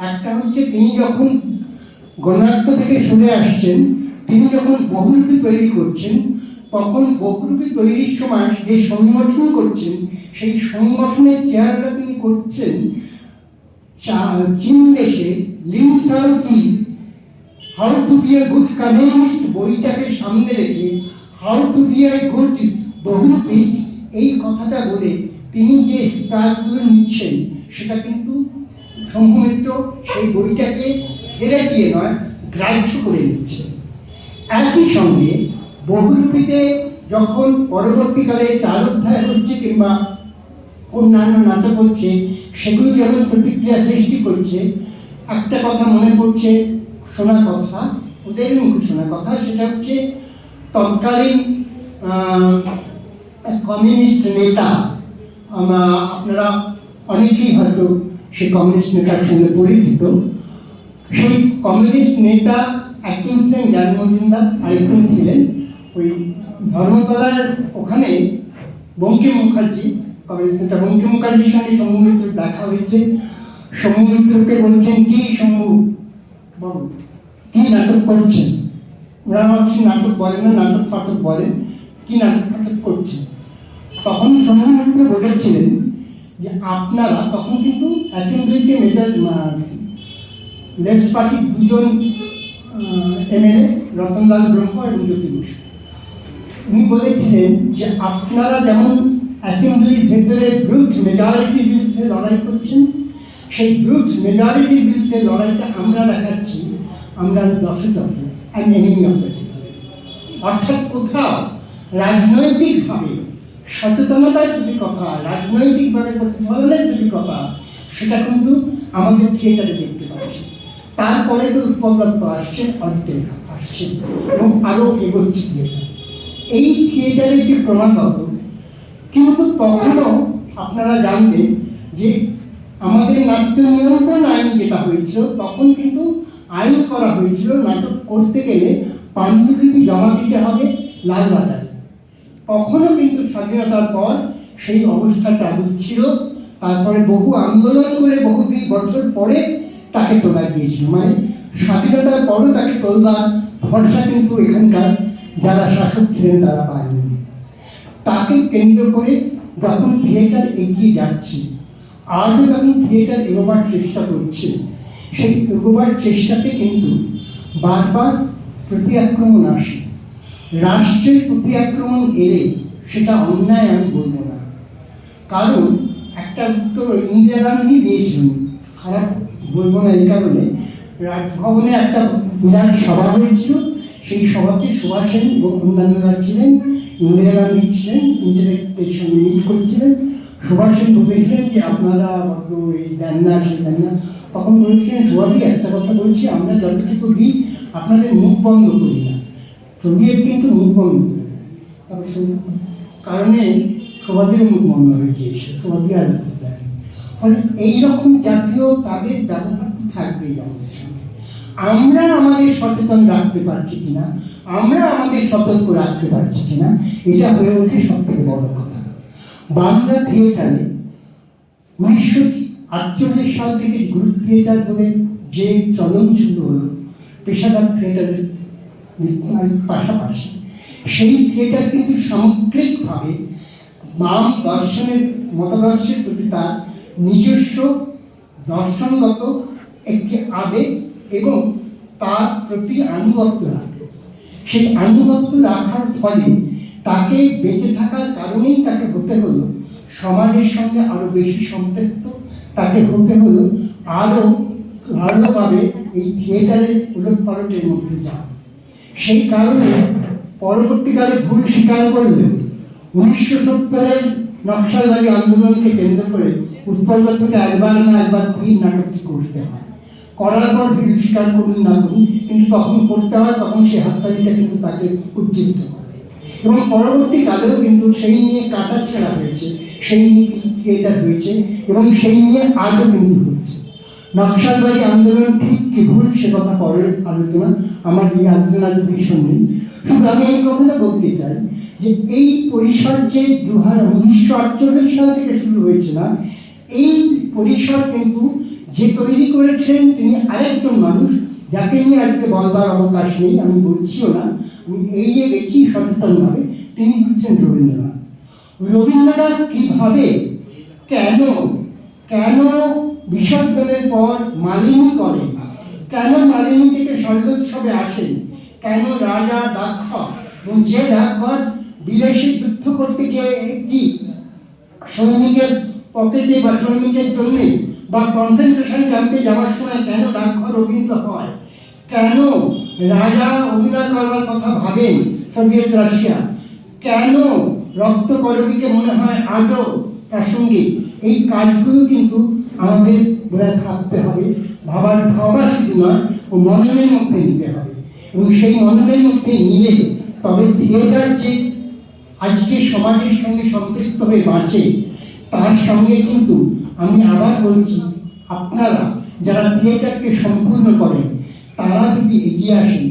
একটা হচ্ছে তিনি যখন গণনাট্য থেকে সরে আসছেন, তিনি যখন বহুরূপী তৈরি করছেন, তখন বহুরূপী তৈরির সময় যে সংগঠন করছেন সেই সংগঠনের চেহারাটা তিনি করছেন চীন দেশে Liu Shaoqi how to be a good communist বইটাকে সামনে রেখে how to be a good বহুরূপিস্ট এই কথাটা বলে তিনি যে কাজগুলো নিচ্ছেন সেটা কিন্তু সংঘমিত্র সেই বইটাকে ফেলে দিয়ে নয়, গ্রাহ্য করে নিচ্ছে। একই সঙ্গে বহুরূপীতে যখন পরবর্তীকালে 4 অধ্যায় হচ্ছে কিংবা অন্যান্য নাটক হচ্ছে, সেগুলি যেমন প্রতিক্রিয়া সৃষ্টি করছে, একটা কথা মনে পড়ছে, শোনা কথা, ওদের মুখে শোনা কথা, সেটা হচ্ছে তৎকালীন কমিউনিস্ট নেতা, আপনারা অনেকেই হয়তো সেই কমিউনিস্ট নেতার সঙ্গে পরিচিত। সেই কমিউনিস্ট নেতা একজন ছিলেন জ্ঞান মজুমদার, আরেকজন ছিলেন ওই ধর্মতলার ওখানে বঙ্কিম মুখার্জি, কমিউনিস্ট নেতা বঙ্কিম মুখার্জির সঙ্গে শম্ভু মিত্র দেখা হয়েছে। শম্ভু মিত্রকে বলছেন, কি শম্ভু বাবু কি নাটক করছেন? ওরা অবশ্য নাটক বলেন না, নাটক ফাটক বলেন, কি নাটক ফাটক করছেন? তখন শম্ভু মিত্র বলেছিলেন যে আপনারা, তখন কিন্তু অ্যাসেম্বলিতে লেফট পার্টির 2জন এমএলএ, রতনলাল ব্রহ্ম এবং জ্যোতি বসু, উনি বলেছিলেন যে আপনারা যেমন অ্যাসেম্বলির ভেতরে ব্রুট মেজরিটির বিরুদ্ধে লড়াই করছেন, সেই ব্রুট মেজরিটির বিরুদ্ধে লড়াইটা আমরা দেখাচ্ছি, আমরা এনিমি অফ দ্য পিপল। অর্থাৎ কোথাও রাজনৈতিকভাবে সচেতনতার যদি কথা হয়, রাজনৈতিকভাবে প্রতিফলনের যদি কথা, সেটা কিন্তু আমাদের থিয়েটারে দেখতে পাচ্ছি। তারপরে তো উপলব্ধ আসছে, অর্ধেক আসছে এবং আরও এগোচ্ছে থিয়েটার। এই থিয়েটারের যে ক্রমাগত, কিন্তু তখনও আপনারা জানবেন যে আমাদের নাট্য নিয়ন্ত্রণ আইন যেটা হয়েছিল, তখন কিন্তু আইন করা হয়েছিল নাটক করতে গেলে পাণ্ডুলিপি জমা দিতে হবে লালবাজারে। তখনও কিন্তু স্বাধীনতার পর সেই অবস্থা চালু ছিল। তারপরে বহু আন্দোলন করে বহুদিন বছর পরে তাকে তোলা গিয়েছিল, মানে স্বাধীনতার পরও তাকে তোলবার ভরসা কিন্তু এখানকার যারা শাসক ছিলেন তারা পায়নি। তাকে কেন্দ্র করে যখন থিয়েটার এগিয়ে যাচ্ছে, আজও যখন থিয়েটার এগোবার চেষ্টা করছে, সেই এগোবার চেষ্টাতে কিন্তু বারবার প্রতি আক্রমণ আসে। রাষ্ট্রের প্রতি আক্রমণ এলে সেটা অন্যায় আমি বলবো না, কারণ একটা উত্তর ইন্দিরা গান্ধী দিয়েছিলেন, খারাপ বলবো না এই কারণে। রাজভবনে একটা বিরাট সভা হয়েছিল, সেই সভাতে সুভাষ সেন এবং অন্যান্যরা ছিলেন, ইন্দিরা গান্ধী ছিলেন, ইন্টালেক্টের সঙ্গে মিট করছিলেন। সুভাষ সেন বলেছিলেন যে আপনারা এই দেন না, সেই দেন না। তখন বলেছিলেন, সুভাষী একটা কথা বলছি, আমরা যতটুকু দিই আপনাদের মুখ বন্ধ করি না, সোভিয়েত কিন্তু মুখ বন্ধ করে দেয়। তবে কারণে সবাদের মুখ বন্ধ হয়ে গিয়েছে, সবাই আর দেয়নি। ফলে এইরকম জাতীয় তাদের ব্যবহার থাকবেই আমাদের সঙ্গে। আমরা আমাদের সচেতন রাখতে পারছি কিনা, আমরা আমাদের সতর্ক রাখতে পারছি কিনা, এটা হয়ে ওঠে সব থেকে বড় কথা। বাংলা থিয়েটারে 1948 সাল থেকে গ্রুপ থিয়েটার বলে যে চলন শুরু হলো পেশাদার থিয়েটারের পাশাপাশি, সেই থিয়েটার কিন্তু সামগ্রিকভাবে বাম দর্শনের মতাদর্শের প্রতি তার নিজস্ব দর্শনগত একটি আবেগ এবং তার প্রতি আনুগত্য রাখে। সেই আনুগত্য রাখার ফলে তাকে বেঁচে থাকার কারণেই তাকে হতে হলো সমাজের সঙ্গে আরো বেশি সম্পৃক্ত, তাকে হতে হলো আরো গাঢ়ভাবে এই থিয়েটারের উলটপালটের মধ্যে যাওয়া। সেই কারণে পরবর্তীকালে ভুল স্বীকার করলেও 1970-এর নকশালবাদী আন্দোলনকে কেন্দ্র করে উৎপলগড় থেকে একবার না একবার ফির নাটকটি করতে হয়। করার পর ভুল স্বীকার করুন না করুন, কিন্তু তখন করতে হয়, তখন সেই হাততালিটা কিন্তু তাকে উজ্জীবিত করে। এবং পরবর্তীকালেও কিন্তু সেই নিয়ে কাটা ছেঁড়া হয়েছে, সেই নিয়ে কিন্তু থিয়েটার হয়েছে এবং সেই নিয়ে আজও কিন্তু হচ্ছে। নকশালবাদী আন্দোলন ঠিক কি ভুল সে কথা পরের আলোচনা, আমার এই আলোচনার বিষয় নেই। শুধু আমি এই কথাটা বলতে চাই যে এই পরিসর যে 1948 সাল থেকে শুরু হয়েছে না, এই পরিসর কিন্তু যে তৈরি করেছেন তিনি আরেকজন মানুষ, যাকে নিয়ে আজকে বলবার অবকাশ নেই, আমি বলছিও না, আমি এড়িয়ে গেছি সচেতনভাবে। তিনি হচ্ছেন রবীন্দ্রনাথ। রবীন্দ্রনাথ কিভাবে কেন কেন বিসর্জনের পর মালিনী করেন, কেন মালিনী থেকে স্বর্গোৎসবে আসেন, কেন রাজা ডাকঘর এবং যে ডাকঘর বিদেশে যুদ্ধ করতে গিয়ে একটি সৈনিকের পকেটে বা সৈনিকের জন্যে বা কনসেন্ট্রেশন ক্যাম্পে যাওয়ার সময় কেন ডাকঘর অভিনীত হয়, কেন রাজা অভিনয় করবার কথা ভাবেন সোভিয়েত রাশিয়া, কেন রক্তকরবীকে মনে হয় আজও প্রাসঙ্গিক, এই কাজগুলো কিন্তু আমাদের বোধহয় থাকতে হবে, ভাবা শুধু নয়, ও মননের মধ্যে নিতে হবে। এবং সেই মননের মধ্যে নিলে তবে থিয়েটার যে আজকে সমাজের সঙ্গে সম্পৃক্ত হয়ে বাঁচে, তার সঙ্গে কিন্তু আমি আবার বলছি, আপনারা যারা থিয়েটারকে সম্পূর্ণ করেন তারা যদি এগিয়ে আসেন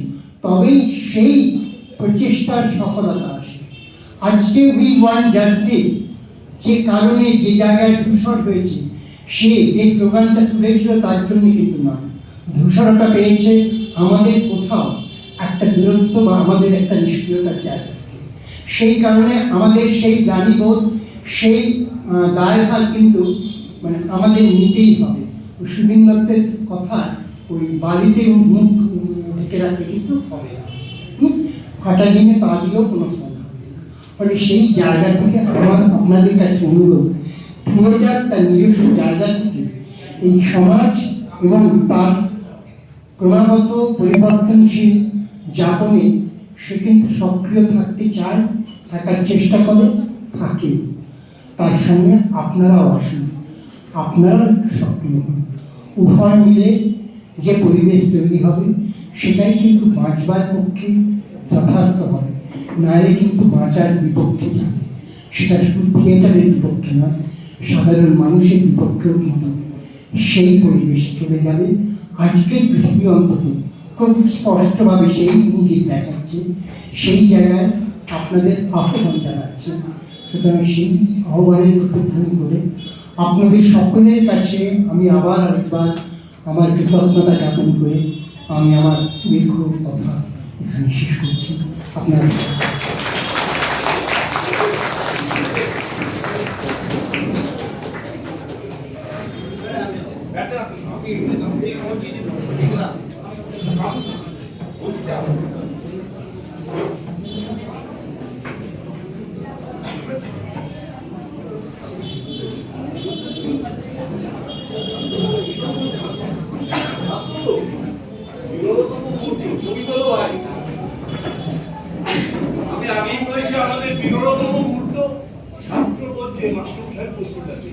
তবেই সেই প্রচেষ্টার সফলতা আসে। আজকে উই ওয়ান্ট জাস্টিস যে কারণে যে জায়গায় ধূসর হয়েছে, সে যে স্লোগানটা তুলেছিল তার জন্য কিন্তু নয়। ধূসরতা পেয়েছে আমাদের কোথাও একটা দূরত্ব বা আমাদের একটা নিষ্ক্রিয়তার জায়গা থেকে। সেই কারণে আমাদের সেই গ্লানিবোধ, সেই দায়ভার কিন্তু মানে আমাদের নিতেই হবে। সুদিন দত্তের কথা ওই বালিতে মুখ ঢেকে রাখতে কিন্তু হবে না, ফাটা দিনে তা দিয়েও কোনো ফল হবে না। ফলে সেই জায়গা থেকে আমার আপনাদের কাছে অনুরোধ, থিয়েটার তার নিজস্ব জায়গা থেকে এই সমাজ এবং তার ক্রমাগত পরিবর্তনশীল যাপনে সে কিন্তু সক্রিয় থাকতে চায়, থাকার চেষ্টা করে, থাকে। তার সঙ্গে আপনারাও আসুন, আপনারা সক্রিয় হন। উভয় মিলে যে পরিবেশ তৈরি হবে সেটাই কিন্তু বাঁচবার পক্ষে যথার্থ হবে, নারে কিন্তু বাঁচার বিপক্ষে যাবে। সেটা শুধু থিয়েটারের বিপক্ষে নয়, সাধারণ মানুষের বিপক্ষেও কিন্তু সেই পরিবেশ চলে যাবে। আজকের পৃথিবী অন্তত খুব স্পষ্টভাবে সেই ইঙ্গিত দেখাচ্ছে, সেই জায়গায় আপনাদের আহ্বান জানাচ্ছে। সুতরাং সেই আহ্বানের প্রতিধ্বনি করে আপনাদের সকলের কাছে আমি আবার আরেকবার আমার কৃতজ্ঞতা জ্ঞাপন করে আমি আমার দীর্ঘ কথা এখানে শেষ করছি। আপনার আমি আগেই বলেছি আমাদের বিরলতম মুহূর্ত ছাত্র বলছে মাস্টার সাহেব প্রস্তুত আছে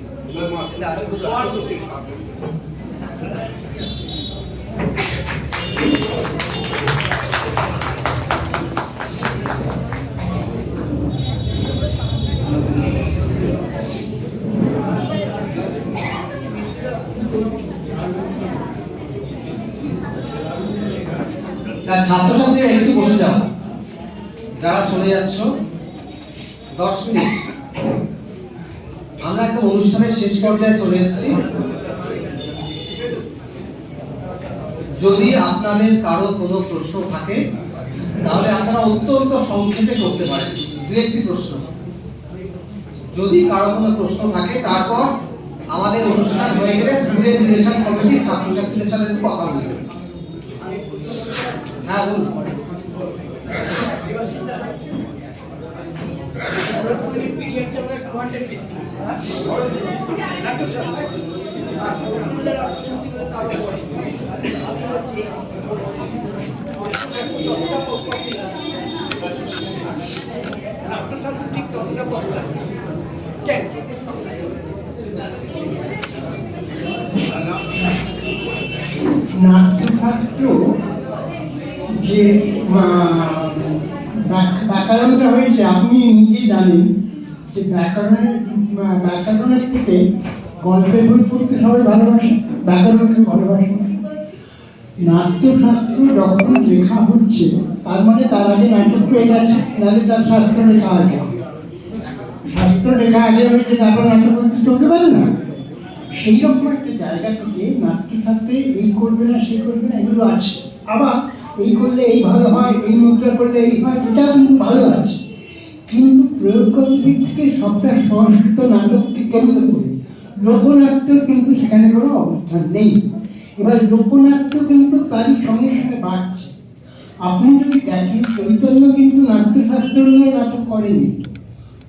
ছাত্রছাত্রীরা একটু বসে যাও, যারা চলে যাচ্ছ 10 মিনিট। আমরা একটা অনুষ্ঠানের শেষ পর্যায়ে চলে এসেছি। যদি আপনাদের কারো কোনো প্রশ্ন থাকে তাহলে আপনারা অত্যন্ত সংক্ষেপে করতে পারেন। দু একটি প্রশ্ন, যদি কারো কোনো প্রশ্ন থাকে, তারপর আমাদের অনুষ্ঠান হয়ে গেলে স্টুডেন্ট রিলেশন কমিটি ছাত্রছাত্রীদের সাথে একটু কথা বলবেন। হ্যাঁ বলুন। নাট্যশাস্ত্র যে ব্যাকরণটা হয়েছে, আপনি নিজেই জানেন যে ব্যাকরণের থেকে গল্পের বই পড়তে সবাই ভালোবাসে, ব্যাকরণকে ভালোবাসে। নাট্যশাস্ত্র যখন লেখা হচ্ছে তার মানে তার আগে নাটক হয়ে গেছে, নাহলে তার শাস্ত্র লেখা আগে। শাস্ত্র লেখা আগে হয়েছে, তারপর নাটক করতে চলতে পারে না। সেই রকম একটা জায়গা থেকে নাট্যশাস্ত্রে এই করবে না, সে করবে না, এগুলো আছে। আবার এই করলে এই ভালো হয়, এই মুদ্রা করলে এই হয়, এটা কিন্তু ভালো আছে। কিন্তু প্রয়োগগত দিক থেকে সবটা সংস্কৃত নাটককে কেন্দ্র করে লোকনাট্যের কিন্তু সেখানে কোনো অবস্থান নেই। এবার লোকনাট্য কিন্তু তারই সঙ্গে সঙ্গে বাড়ছে। আপনি যদি দেখেন, চৈতন্য কিন্তু নাট্যশাস্ত্র নিয়ে নাটক করেনি।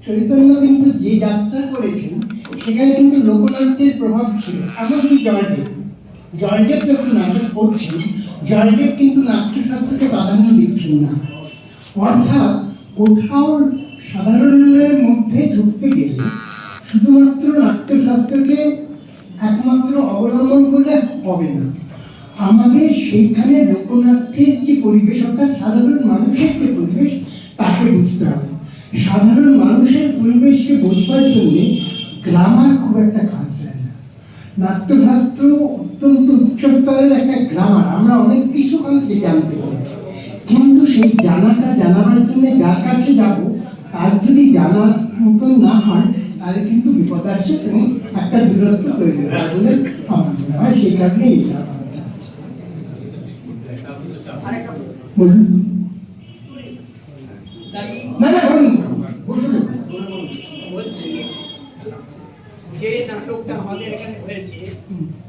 চৈতন্য কিন্তু যে যাত্রা করেছেন সেখানে কিন্তু লোকনাট্যের প্রভাব ছিল। এমনকি জয়দেব যখন নাটক করছেন, জয়দেব কিন্তু নাট্যশাস্ত্রকে প্রাধান্য দিচ্ছেন না। অর্থাৎ কোথাও সাধারণের মধ্যে ঢুকতে গেলে শুধুমাত্র নাট্যশাস্ত্রকে একমাত্র অবলম্বন করলে হবে না। আমাদের সেইখানে লোকনাট্যের যে পরিবেশ, অর্থাৎ সাধারণ মানুষের যে পরিবেশ, তাকে বুঝতে হবে। সাধারণ মানুষের পরিবেশকে বোঝবার জন্যে গ্রামার খুব একটা কাজ দেয় না। নাট্যশাস্ত্র অত্যন্ত উচ্চস্তরের একটা গ্রামার, আমরা অনেক কিছু ওখান থেকে জানতে পারি। কিন্তু সেই জানাটা জানাবার জন্য যার কাছে যাব, তার যদি জানার মতন না হয়, তাহলে কিন্তু বিপদ আসছে এবং একটা দূরত্ব তৈরি হয় বলে আমার মনে হয়। সেই কারণে এটা বলুন। বলছি যে নাটকটা আমাদের এখানে হয়েছে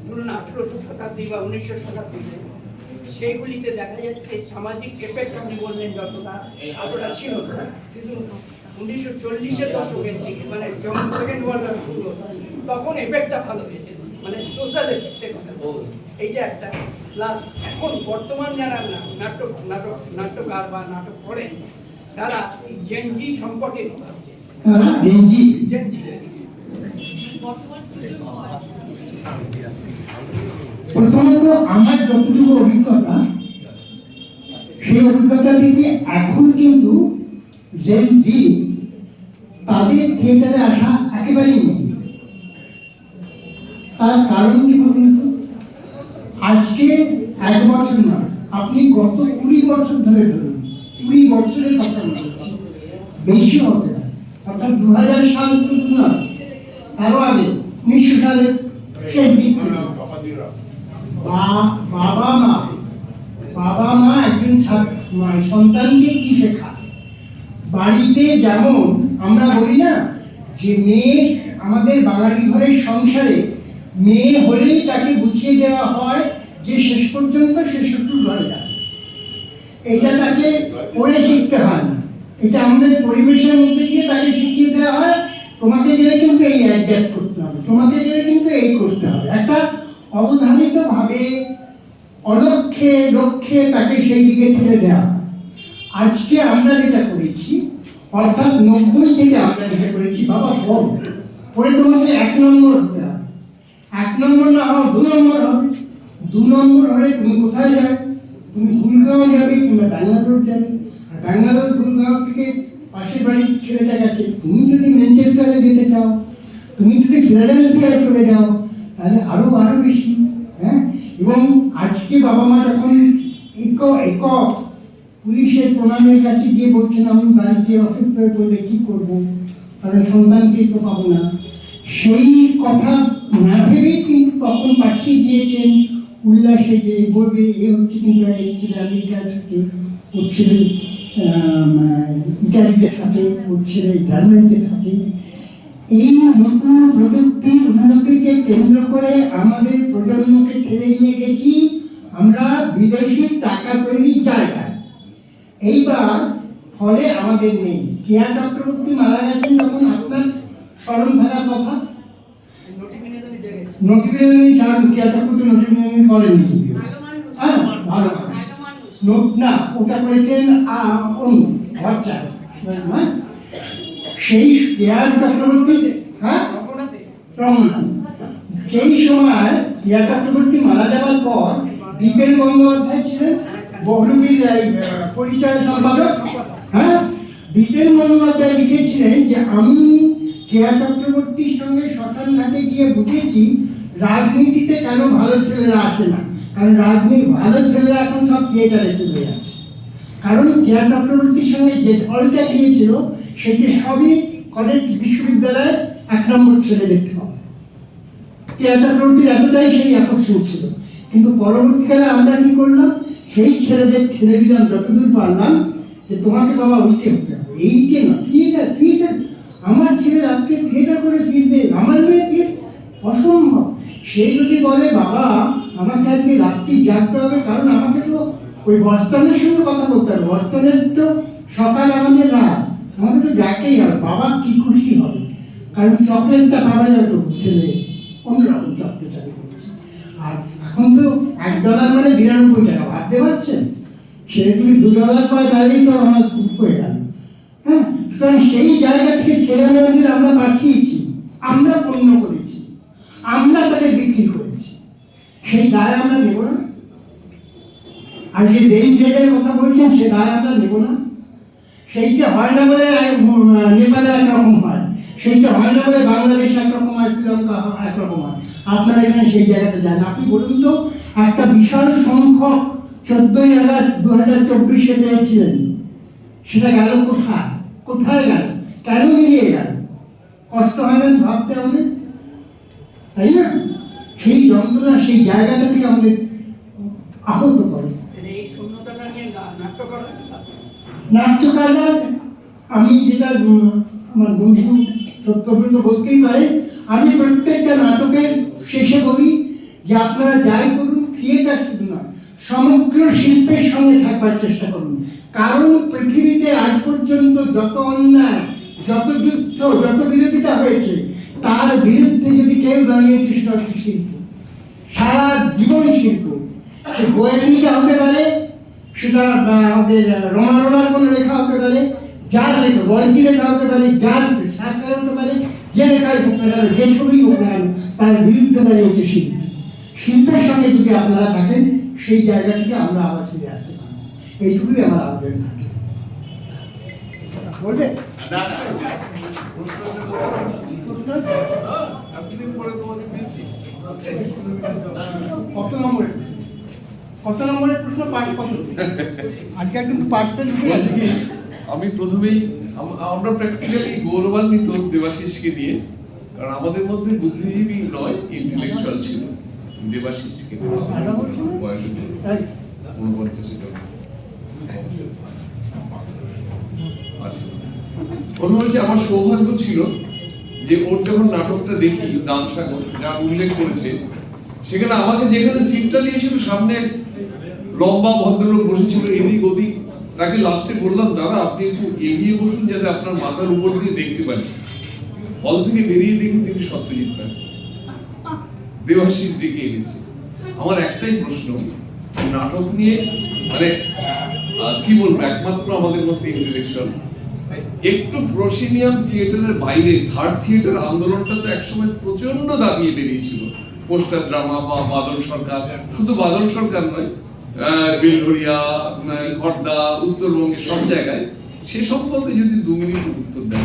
ধরুন 1800 শতাব্দী বা 1900 শতাব্দীতে, সেইগুলিতে দেখা যাচ্ছে সামাজিক এফেক্ট আপনি বললেন অতটা ছিল না। কিন্তু 1940-এর দশকের দিকে, মানে যখন সেকেন্ড ওয়ার্ল্ড ওয়ার শুরু হলো, তখন এফেক্টটা ভালো হয়েছে, মানে সোশ্যাল এফেক্টের কথা। এইটা একটা প্লাস। এখন বর্তমান যারা নাট্যকার বা নাটক করেন, তারা জেনজি সম্পর্কে ভাবছে। প্রথমত আমার যতটুকু অভিজ্ঞতা, সেই অভিজ্ঞতা থেকে এখন কিন্তু জেনজি তাদের থিয়েটারে আসা একেবারেই নেই। তার কারণ কি বলুন তো? আজকে 1 বছর নয়, আপনি গত 20 বছর ধরে ধরুন, 20 বছরের কথা বলছি, বেশি হতে পারে। অর্থাৎ 2000 সাল নয়, আরো আগে 1900 সালের সেই দিক থেকে বাবা মা একজন সন্তানকে কি শেখায়। বাড়িতে যেমন আমরা বলি না যে মেয়ে, আমাদের বাঙালি ঘরের সংসারে মেয়ে হলেই তাকে বুঝিয়ে দেওয়া হয় যে শেষ পর্যন্ত সে শ্বশুর ঘরে যাবে। এটা তাকে পড়ে শিখতে হয় না, এটা আমাদের পরিবেশের মধ্যে দিয়ে তাকে শিখিয়ে দেওয়া হয়, তোমাকে গেলে কিন্তু এই অ্যাডজাস্ট করতে হবে, তোমাকে গেলে কিন্তু এই করতে হবে। একটা অবধারিতভাবে অলক্ষ্যে লক্ষ্যে তাকে সেই দিকে ঠেলে দেওয়া হয়। আজকে আমরা যেটা করেছি, অর্থাৎ 90 থেকে আমরা যেটা করেছি, বাবা পরে তোমাকে 1 নম্বর হতে হবে। 1 নম্বর না হওয়া 2 নম্বর হবে। 2 নম্বর হলে তুমি কোথায় যাবে? তুমি গুরগাঁও যাবে কিংবা ব্যাঙ্গালোর যাবে। আর ব্যাঙ্গালোর গুরগাঁও থেকে পাশের বাড়ির ছেলেটা গেছে, তুমি যদি ম্যানচেস্টারে যেতে চাও, তুমি যদি ফিলাডেলফিয়ায় চলে যাও, তাহলে আরো বেশি। হ্যাঁ, এবং আজকে বাবা মা যখন একক পুলিশের প্রণামের কাছে গিয়ে বলছেন আমি বাড়িতে অসুস্থ হয়ে পড়লে কি করবো, কারণ সন্তানকে তো পাবো না, সেই কথা না ভেবেই কিন্তু তখন পাঠিয়ে দিয়েছেন উল্লাসে যে বলবে এ হচ্ছে কিন্তু এই ছেলে আমেরিকা থেকে, ওর ছেলে ইটালিতে থাকে, ওর ছেলে জার্মানিতে থাকে। এই নতুন প্রযুক্তির উন্নতিকে কেন্দ্র করে আমাদের প্রজন্মকে ঠেলে নিয়ে গেছি আমরা বিদেশি টাকা তৈরির জায়গায়। এইবার ফলে আমাদের নেই। কেয়া চক্রবর্তী মারা গেছেন যখন আপনার স্মরণ ধারার কথা নটিবিনী ছাড়ুন, কেয়া চক্রবর্তী নটিবিনী করেননি যদিও। হ্যাঁ, ভালো নোট না, ওটা করেছেন অন্য খরচা। হ্যাঁ, সেই কেয়া চক্রবর্তী, হ্যাঁ রমনাথ, সেই সময় কেয়া চক্রবর্তী মারা যাওয়ার পর দীপেন বন্দ্যোপাধ্যায় ছিলেন বহুরূপীর পরিচয় সম্পাদক। হ্যাঁ, দীপেন বন্দ্যোপাধ্যায় লিখেছিলেন যে আমি কেয়া চক্রবর্তীর সঙ্গে শ্মশান ঘাটে গিয়ে বুঝেছি রাজনীতিতে কেন ভালো ছেলেরা আসে না, কারণ ভালো ছেলেরা এখন সব থিয়েটারে চলে যাচ্ছে। কারণ কেয়া চক্রবর্তীর সঙ্গে যে ফলটা গিয়েছিল সেটি সবই কলেজ বিশ্ববিদ্যালয়ে 1 নম্বর ছেলে দেখতে হবে। কেয়া চক্রবর্তীর এতটাই সেই আকর্ষণ ছিল। কিন্তু পরবর্তীকালে আমরা কি করলাম, সেই ছেলেদের ছেড়ে দিলাম যতদূর পারলাম, যে তোমাকে বাবা উল্টে হতে হবে, এইটে না থিয়েটার। আমার ছেলে রাতকে থিয়েটার করে ফিরবে, আমার মেয়ে অসম্ভব। সে যদি বলে বাবা আমাকে আজকে রাত্রি জাগতে হবে, কারণ আমাকে তো ওই বর্তনের সঙ্গে কথা বলতে হবে, বর্তনের তো সকাল আমাদের রাত, আমাকে তো জাগতেই হবে। বাবা কি খুশি হবে, কারণ চকলেটটা পাওয়া যাবে ছেলে অন্যরকম চকলেট আমি করছি। আর এখন তো $1 মানে 92 টাকা, ভাবতে পারছেন? ছেলে যদি $2 পায় তাহলেই তো আমার হয়ে গেল। হ্যাঁ, সুতরাং সেই জায়গা থেকে ছেলে মেয়েদের আমরা পাঠিয়েছি, আমরা পণ্য করেছি, আমরা তাকে বিক্রি করেছি, সেই দায় আমরা নেব না। আর যে দেশের কথা বলছেন সে দায় আমরা নেব না। সেইটা হয় না বলে নেপালে একরকম হয়, সেইটা হয় না বলে বাংলাদেশ একরকম হয়, শ্রীলঙ্কা একরকম হয়। আপনারা এখানে সেই জায়গাতে যান। আপনি বলুন তো, একটা বিশাল সংখ্যক 14ই আগস্ট 2024-এ পেয়েছিলেন, সেটা গেল কোথায়? কোথায় গেল? কেন মিলিয়ে গেল? কষ্ট হয় না ভাবতে আমাদের, তাই না? সেই যন্ত্রণা, সেই জায়গাটাকে আমাদের আহত করে। নাট্যকাররা, আমি যেটা আমার বন্ধু সত্যব্রত বলতেই পারে, আমি প্রত্যেকটা নাটকের শেষে বলি যে আপনারা যাই করুন, থিয়েটার শুধু নয়, সমগ্র শিল্পের সঙ্গে থাকবার চেষ্টা করুন। কারণ পৃথিবীতে আজ পর্যন্ত যত অন্যায়, যত যুদ্ধ, যত বিরোধিতা হয়েছে, তার বিরুদ্ধে যদি কেউ দাঁড়িয়েছে সেটা হচ্ছে শিল্প, সারা জীবন শিল্প। সে বইয়ের লেখা হতে পারে, সেটা আমাদের রোনার কোনো লেখা হতে পারে, যার লেখা বইটি লেখা হতে পারে, যার সাক্ষাৎ হতে পারে, যে লেখাই হোক না কেন, যে ছবিই হোক না কেন, তার বিরুদ্ধে দাঁড়িয়েছে শিল্প। শিল্পের সঙ্গে যদি আপনারা থাকেন, সেই জায়গা থেকে আমরা আবার ফিরে আসতে পারবো। এইটুকুই আমার আবেদন থাকে। বলবে কত নম্বরের প্রশ্ন? পাঁচ কত? আজকে কিন্তু 5 পেজ আছে কি? আমি প্রথমেই আমরা প্র্যাকটিক্যালি গৌরবান্বিত দেবাশিসকে নিয়ে, কারণ আমাদের মধ্যে বুদ্ধিজীবী নয়, ইন্টেলেকচুয়াল ছিল দেবাশিসকে। প্রথম হচ্ছে আমার সৌভাগ্য ছিল যে ওর যখন নাটকটা দেখি দানসাগর, যা উল্লেখ করেছে, সেখানে আমাকে যেখানে সিটটা নিয়েছিল সামনে লম্বা ভদ্রলোক বসেছিল, এদিক ওদিক, তাকে লাস্টে বললাম দাদা আপনি একটু এগিয়ে বসুন যাতে আপনার মাথার উপর দিয়ে দেখতে পারেন। হল থেকে বেরিয়ে দেখি তিনি সত্যজিৎ রায় দেবাশিস ডেকে এনেছে। আমার একটাই প্রশ্ন, নাটক নিয়ে মানে কি বলবো, একমাত্র আমাদের মধ্যে ইন্টেলেকচুয়াল, একটু প্রসিনিয়াম থিয়েটারের বাইরে থার্ড থিয়েটার আন্দোলনটা তো একসময় প্রচন্ড দাবিয়ে বেরিয়েছিল। পোস্টার ড্রামা বা বাদল সরকার, শুধু বাদল সরকার নয়, বেলঘরিয়া, খড়দা, উত্তরবঙ্গে সব জায়গায়, সে সম্পর্কে যদি 2 মিনিট উত্তর দেন।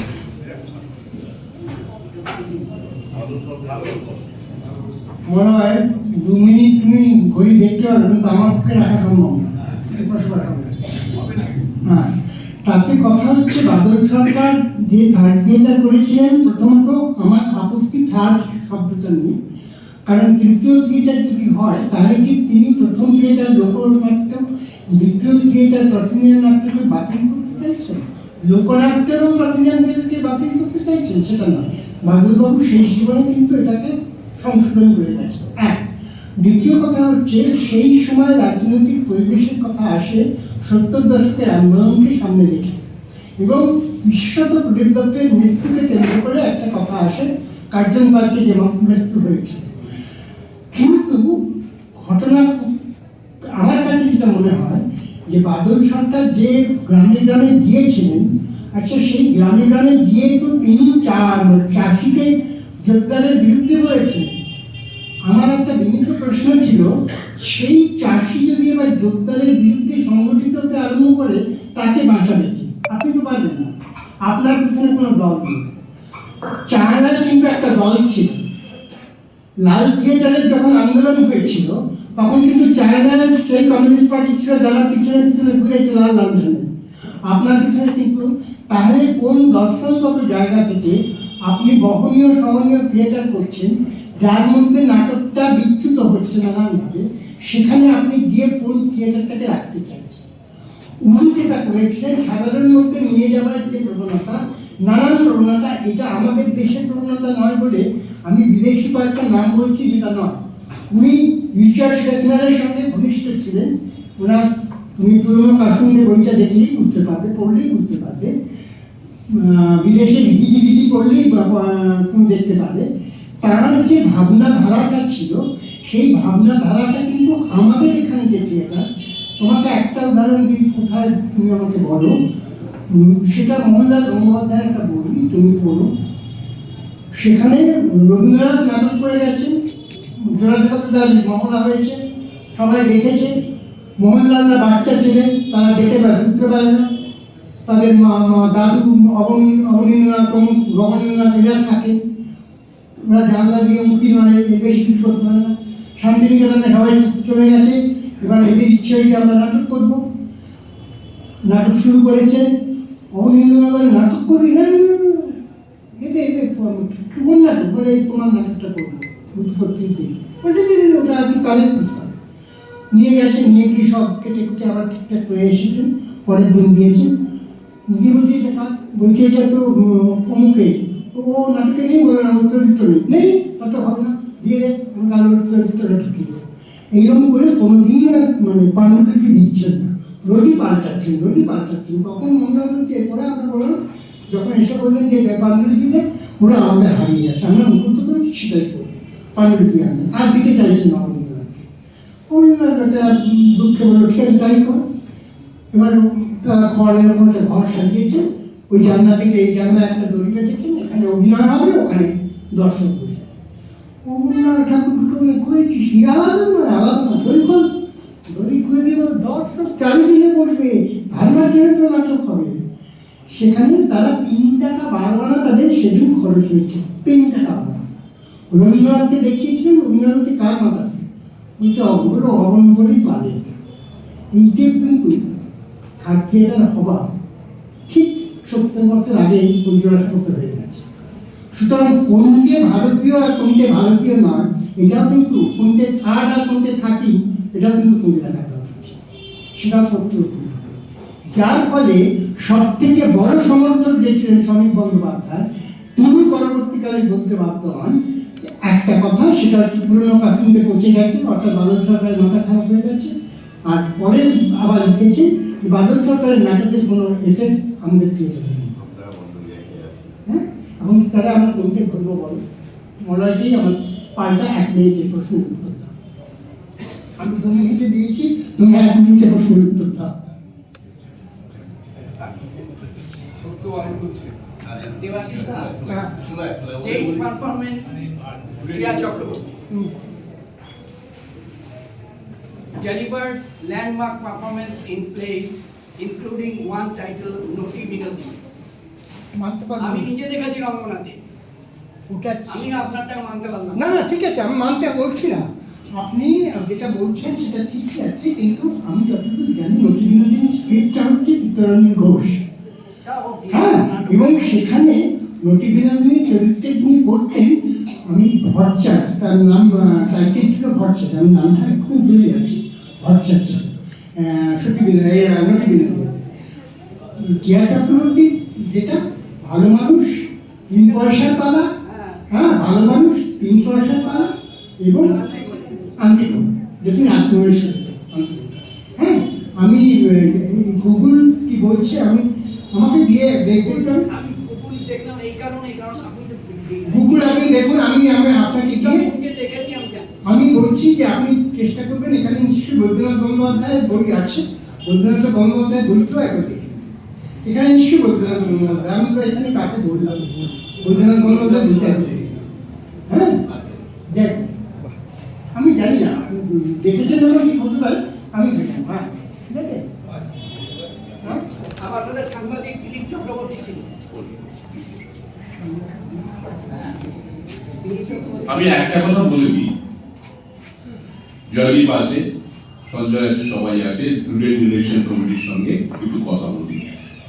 মনে হয় 2 মিনিট তুমি ঘড়ি দেখতে পারবে, কিন্তু আমার পক্ষে রাখা সম্ভব না। হ্যাঁ, তাতে কথা হচ্ছে বাদল সরকার যে থার্ড থিয়েটার করেছিলেন, প্রথমত আমার আপত্তি থার্ড শব্দটা নিয়ে, কারণ তৃতীয় থিয়েটার যদি হয় তাহলে কি তিনি প্রথম থিয়েটার লোকনাট্য, দ্বিতীয় থিয়েটার রথিনিয়ান নাট্যকে বাতিল করতে চাইছেন, লোকনাট্য এবং রথিনিয়ানকে বাতিল করতে চাইছেন? সেটা নয়, বাদলবাবু সেই সময় কিন্তু এটাকে সংশোধন করে গেছে। এক, দ্বিতীয় কথা হচ্ছে সেই সময় রাজনৈতিক পরিবেশের কথা আসে 70 দশকের আন্দোলনকে সামনে রেখে, এবং বিশেষত প্রদীপ দত্তের মৃত্যুকে কেন্দ্র করে একটা কথা আসে কার্জন পার্কে যে মৃত্যু হয়েছে। কিন্তু ঘটনা আমার কাছে যেটা মনে হয় যে বাদল সরকার যে গ্রামে গ্রামে গিয়েছিলেন, আচ্ছা সেই গ্রামে গ্রামে গিয়ে তো তিনি চাষিকে জোরদারের বিরুদ্ধে বলেছিলেন। আমার একটা বিনীত প্রশ্ন ছিল, সেই চাষি যদি এবার জোরদারের বিরুদ্ধে সংগঠিত হতে আরম্ভ করে তাকে বাঁচাবে কি? আপনি তো পারবেন না, আপনার পিছনে কোনো দল নেই। চায়নায় কিন্তু একটা দল ছিল, লাল থিয়েটারের যখন আন্দোলন হয়েছিল তখন কিন্তু চায়নার সেই কমিউনিস্ট পার্টি ছিল যারা পিছনে পিছনে ঘুরেছিল লন্ডনে। আপনার পিছনে কিন্তু তাহলে কোন দর্শনগত জায়গা থেকে আপনি বহনীয় সহনীয় থিয়েটার করছেন যার মধ্যে নাটকটা বিচ্যুত হচ্ছে নানানভাবে, সেখানে আপনি গিয়ে কোন থিয়েটারটাকে রাখতে চাইছেন? উনি যেটা করেছিলেন সাধারণ মধ্যে নিয়ে যাওয়ার যে প্রবণতা, নানান প্রবণতা, এটা আমাদের দেশের প্রবণতা নয় বলে আমি বিদেশি কয়েকটা নাম বলছি, সেটা নয়। উনি রিচার্ড শেটনারের সঙ্গে ঘনিষ্ঠ ছিলেন। ওনার তুমি পুরোনো কাশ্মীরের বইটা দেখলেই বুঝতে পারবে, পড়লেই বুঝতে পারবে, বিদেশে বিধি পড়লেই তুমি দেখতে পাবে। তার যে ভাবনা ধারাটা ছিল সেই ভাবনা ধারাটা কিন্তু আমাদের এখানে যে থিয়েটার, তোমাকে একটা উদাহরণ দিই, কোথায় তুমি আমাকে বলো, সেটা মোহনলাল গঙ্গোপাধ্যায়ের একটা বই তুমি পড়ো, সেখানে রবীন্দ্রনাথ নাটক করে গেছেন, জোড়াজগতার মহড়া হয়েছে, সবাই দেখেছে। মোহনলালরা বাচ্চা ছিলেন, তারা দেখে ঢুকতে পারে না, তাদের দাদু অবনীন্দ্রনাথ প্রমুখ গগনেন্দ্রনাথ এরা থাকে, ওরা জানলা দিয়ে মুক্তি মানে বেশি কিছু করতে পারে না। শান্তিনিকেতনে সবাই চলে গেছে, এবার এদের ইচ্ছে হয়েছে আমরা নাটক করবো, নাটক শুরু করেছে। অবনীন্দ্রনাথ বলে নাটক করবি না, এতে কোন নাটক বলে তোমার নাটকটা করবো ওটা আপনি কালেক্ট করতে পারেন। নিয়ে গেছে, নিয়ে গিয়ে সব কেটে কুটে আবার ঠিকঠাক করে এসেছেন, পরের দিন দিয়েছেন। দিয়ে বলছে এটা কাজ, বলছে এটা তো অমুকে, ও নাটকে নেই, বলে না ওর চরিত্র নেই, নাটক হবে না, দিয়ে দেয়, আমি কাল ওর চরিত্রটা ঢুকিয়ে দেবো। এইরকম করে কোনোদিন আর মানে পাণ্ডুলিপি দিচ্ছেন না, রোজই পাল্টাচ্ছেন। তখন মনে হলো যে এরপরে আমরা বললাম, যখন এসে বললেন যে পাণ্ডুলিপিতে ওরা আমাদের হারিয়ে যাচ্ছে, আমরা মুখস্থ করেছি সেটাই করবো, পাণ্ডুলিপি আনবে আর দিতে চাইছেন না অবনীন্দ্রনাথকে। অবনীন্দ্রনাথকে আর দুঃখে বললো ঠিক আছে তাই করো। এবার তারা ঘরের ওখানে একটা ঘর সাজিয়েছে, ওই জানলা থেকে এই জানলা একটা দড়ি কেটেছেন, এখানে অভিনয় হবে, ওখানে দর্শক বসে। অবনীন্দ্রনাথ ঠাকুর দুটো করেছিস আলাদা না দড়ি খুলে দিয়ে দর্শক চারিদিকে বসবে, ভাবনা ছেড়ে তো নাটক হবে। সেখানে তারা 3 টাকা 12 আনা তাদের সেদিন খরচ হয়েছে, 3 টাকা 12 আনা। রবীন্দ্রনাথকে দেখিয়েছিলেন, রবীন্দ্রনাথকে কার মাথাতে বলছে অগুলো অবন করেই পারে। এইটাই কিন্তু থার্ড থিয়েটার হওয়া ঠিক 70 বছর আগে পরিচালনা করতে হয়ে গেছে। সুতরাং কোনটি ভারতীয় আর কোনটি ভারতীয় নয়, এটাও কিন্তু কোনটি থার্ড আর কোনটি থার্টি, এটাও কিন্তু তুমি দেখা হচ্ছে, সেটাও করতে হবে। যার ফলে সব থেকে বড় সমর্থক যে ছিলেন শ্রমিক বন্দ্যোপাধ্যায়, তিনি পরবর্তীকালে বলতে বাধ্য হন একটা কথা, সেটা হচ্ছে পুরনো কার্টুনকে পচে গেছে, অর্থাৎ বাদল সরকারের মাথা খারাপ হয়ে গেছে। আর পরে আবার লিখেছে বাদল সরকারের নাটকের কোনো এফেক্ট আমাদের থিয়েটারে নেই। হ্যাঁ, এখন তারা আমরা কোনকে ধরবো বলো, মনে আমার পাল্টা 1 মিনিটের প্রশ্নের উত্তর দাও। আমি 2 মিনিটে দিয়েছি, তুমি 1 মিনিটে প্রশ্নের উত্তর দাও। Stage performance, Priya Chakraborty delivered landmark performance in plays, including one titled Noti Binoti. মানতে পারবো আমি নিজে দেখেছি রঙ্গনাথে, ওটা আমি আপনারটা মানতে পারলাম না না ঠিক আছে, আমি মানতে বলছি না, আপনি যেটা বলছেন সেটা ঠিকই আছে, কিন্তু আমি যতটুকু জানি নটি বিনোদিনী স্ক্রিপ্টটা হচ্ছে চিত্তরঞ্জন ঘোষ। হ্যাঁ, এবং সেখানে নটি বিনোদিনী চরিত্রে তিনি করতেন আমি ভরচার, তার নাম টাইটেল ছিল ভরচার, আমি নামটা খুব ভুলে যাচ্ছি, ভরচার ছিল সত্যি দিন এই রাজনৈতিক দিনে টিয়া চক্রবর্তী, যেটা ভালো মানুষ 3 পয়সার পালা, হ্যাঁ ভালো মানুষ 3 পয়সার পালা এবং আন্তিকম, দেখুন আত্মবিশ্বাস হ্যাঁ। আমি গুগল কি বলছে, আমাকে গিয়ে দেখতে হবে, আমি গুগল দেখলাম এই কারণে আপনি তো গুগল আপনি দেখুন, আমি আপনাকে গিয়ে বুঝে দেখেছি, আমি জানি। আমি বলছি যে আপনি চেষ্টা করবেন, এখানে নিশ্চয়ই বৈদ্যনাথ বন্দ্যোপাধ্যায়ের বই আছে, বৈদ্যনাথ বন্দ্যোপাধ্যায়ের বইটাও একবার দেখে নেবেন। এখানে নিশ্চয়ই বৈদ্যনাথ বন্দ্যোপাধ্যায়, আমি তো এখানে কাকে বললাম, বৈদ্যনাথ বন্দ্যোপাধ্যায় বইটা হ্যাঁ দেখ, আমি জানি না দেখেছেন না কি হতে পারে, আমি দেখলাম হ্যাঁ ঠিক আছে। হ্যাঁ আমার সাথে সাংবাদিক দিলীপ চক্রবর্তী ছিল। আমি একটা কথা বলে দিই, জয়দীপ আছে, সঞ্জয় আছে, সবাই আছে, স্টুডেন্ট রিলেশন কমিটির সঙ্গে একটু কথা বলি।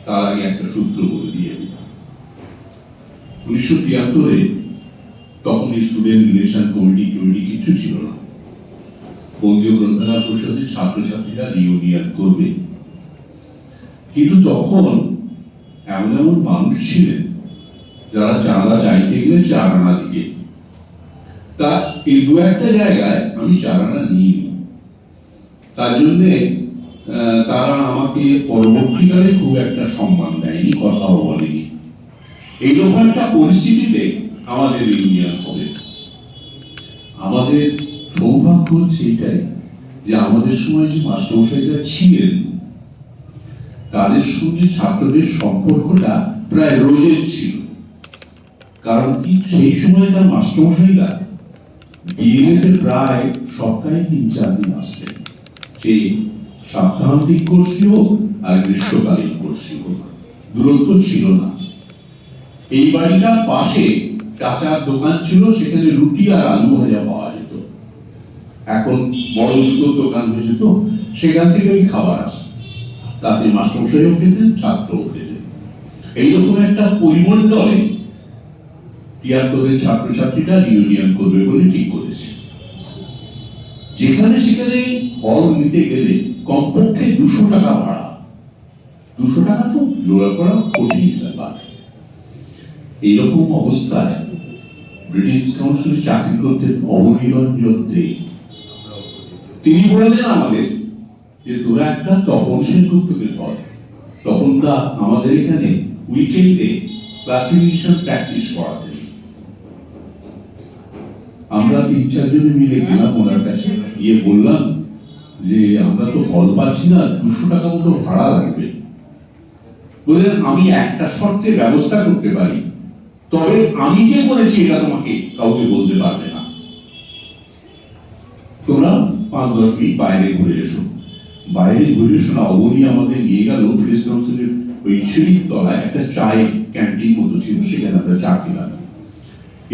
তার আগে একটা সূত্র বলে দিয়ে 1973-এ তখন এই স্টুডেন্ট রিলেশন কমিটি কিছু ছিল না। বঙ্গীয় গ্রন্থাগার পরিষদের ছাত্রছাত্রীরা রিউনিয়ন করবে, কিন্তু তখন এমন এমন মানুষ ছিলেন যারা চাঁদা চাইতে গেলে 4 আনা দিকে, তা এই 2-1টা জায়গায় আমি 4 আনা নিইনি। তার জন্যে তারা আমাকে পরবর্তীকালে খুব একটা সম্মান দেয়নি, কথাও বলেনি। এইরকম একটা পরিস্থিতিতে আমাদের ইউনিয়ন হবে। আমাদের সৌভাগ্য হচ্ছে এটাই যে আমাদের সময় যে মাস্টারমশাইরা ছিলেন তাদের সঙ্গে ছাত্রদের সম্পর্কটা প্রায় রোজের ছিল। কারণ কি, সেই সময়কার মাস্টারমশাইরা বিএলএতে প্রায় সপ্তাহে 3-4 দিন আসতেন, সেই সাপ্তাহিক কোর্সই হোক আর গ্রীষ্মকালীন কোর্সই হোক, দূরত্ব ছিল না। এই বাড়িটার পাশে চাচার দোকান ছিল, সেখানে রুটি আর আলু ভাজা পাওয়া যেত। এখন বড় জুতোর দোকান হয়েছে, তো সেখান থেকে ওই খাবার আসত, তাতে মাস্টারমশাইও খেতেন, ছাত্রও খেতেন। এইরকম একটা পরিমণ্ডলে 73-এর ছাত্রছাত্রীরা ইউনিয়ন করবে বলে ঠিক করেছে। যেখানে সেখানে হল নিতে গেলে কমপক্ষে 200 টাকা ভাড়া। 200 টাকা তো জোড়া করা কঠিন ব্যাপার। এইরকম অবস্থায় ব্রিটিশ কাউন্সিলে চাকরি করতেন অবনীরঞ্জন দে। তিনি বললেন আমাদের যে তোরা একটা তপন সেনগুপ্তকে ধর। তপনদা আমাদের এখানে উইকেন্ডে ক্লাসিফিকেশন প্র্যাকটিস করাতেন। আমরা 3-4 জনে মিলে গেলাম ওনার কাছে, গিয়ে বললাম যে আমরা তো হল পাচ্ছি না, 200 টাকা মতো ভাড়া লাগবে। বললেন আমি একটা শর্তে ব্যবস্থা করতে পারি, তবে আমি যে বলেছি এটা তোমাকে কাউকে বলতে পারবে না। তোমরা 5-10 মিনিট বাইরে ঘুরে এসো। বাইরে ঘুরে এসো না, অবনী আমাদের নিয়ে গেল প্রেস কাউন্সিলের ওই সিঁড়ির তলায় একটা চায়ের ক্যান্টিন মতো ছিল, সেখানে আমরা চা খেলাম।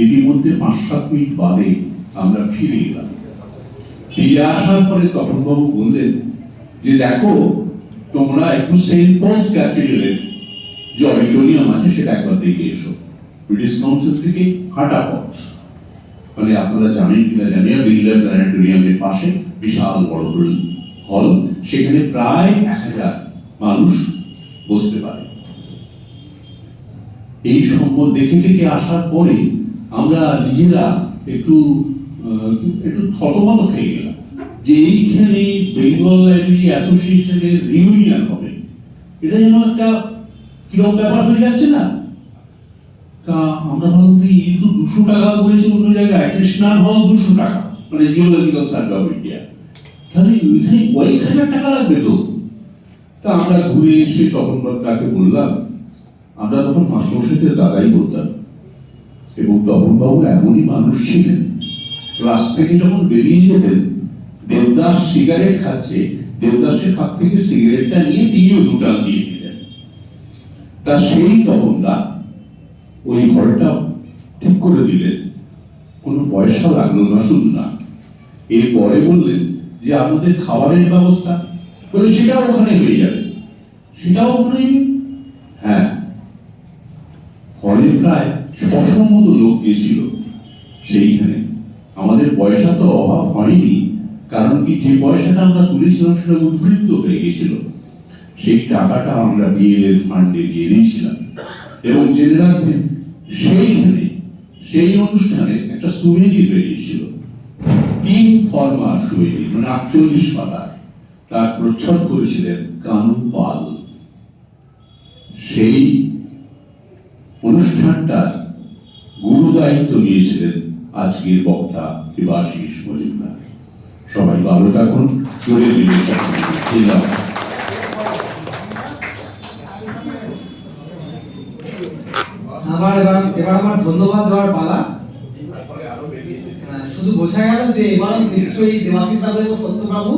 ইতিমধ্যে 5-7 মিনিট বাদে আমরা ফিরে এলাম। ফিরে আসার পরে তপনবাবু বললেন যে দেখো তোমরা একটু সেন্ট পলস ক্যাথিড্রালের যে অডিটোরিয়াম আছে সেটা একবার দেখে এসো। ব্রিটিশ কাউন্সিল থেকে হাঁটা পথ, মানে আপনারা জানেন কিনা জানি না, বিড়লা প্ল্যানেটোরিয়ামের পাশে বিশাল বড় হল, সেখানে প্রায় 1000 মানুষ বসতে পারে। এই সম্বন্ধ দেখে দেখে আসার পরে আমরা নিজেরা একটু থতমত খেয়ে গেলাম যে এইখানে বেঙ্গল লাইব্রেরি অ্যাসোসিয়েশনের রিউনিয়ন হবে। এটা যেন একটা কিরকম ব্যাপার হয়ে যাচ্ছে না। তা আমরা ভাবলাম এই তো 200 টাকা বলেছে অন্য জায়গায়, কৃষ্ণার হল 200 টাকা, মানে জিওলজিক্যাল সার্ভে অফ ইন্ডিয়া, তাহলে ওইখানে কয়েক হাজার টাকা লাগবে তো। তা আমরা ঘুরে এসে তখন তাকে বললাম, আমরা তখন মাস্টারমশাইকে দাদাই বলতাম, এবং তপনবাবু এমনই মানুষ ছিলেন, ক্লাস থেকে যখন বেরিয়ে যেতেন দেবদাস সিগারেট খাচ্ছে, দেবদাসের হাত থেকে সিগারেটটা নিয়ে তিনিও 2 টাকা দিয়ে দিতেন। তা সেই তপনদা ওই ঘরটা ঠিক করে দিলেন, কোনো পয়সা লাগলো না, শুধু না। এরপরে বললেন যে আমাদের খাবারের ব্যবস্থা, বলে সেটাও ওখানে হয়ে যাবে, সেটাও ওখানে। হ্যাঁ, হলে প্রায় 600 মতো লোক গিয়েছিল সেইখানে আমাদের পয়সা তো অভাব হয়নি, কারণ কি যে পয়সাটা আমরা তুলেছিলাম সেটা উদ্বৃত্ত হয়ে গেছিল। সেই টাকাটা আমরা বিএলএর ফান্ডে দিয়ে দিয়েছিলাম এবং জেনে রাখবেন সেইখানে সেই অনুষ্ঠানে একটা সুভেনির বেরিয়েছিল, 3 ফরমার সুভেনির, মানে 48 পাতা। তার প্রচ্ছদ করেছিলেন কানু পাল। সেই অনুষ্ঠানটার গুরু দায়িত্ব নিয়েছিলেন আজকের বক্তা দেবাশিস মজুমদার। সবাই ভালো থাকুন, জোরে দিলাম। এবার আমার ধন্যবাদ দেওয়ার পালা। শুধু বোঝা গেল যে এবার নিশ্চয়ই দেবাশিস বাবু এবং সত্যবাবু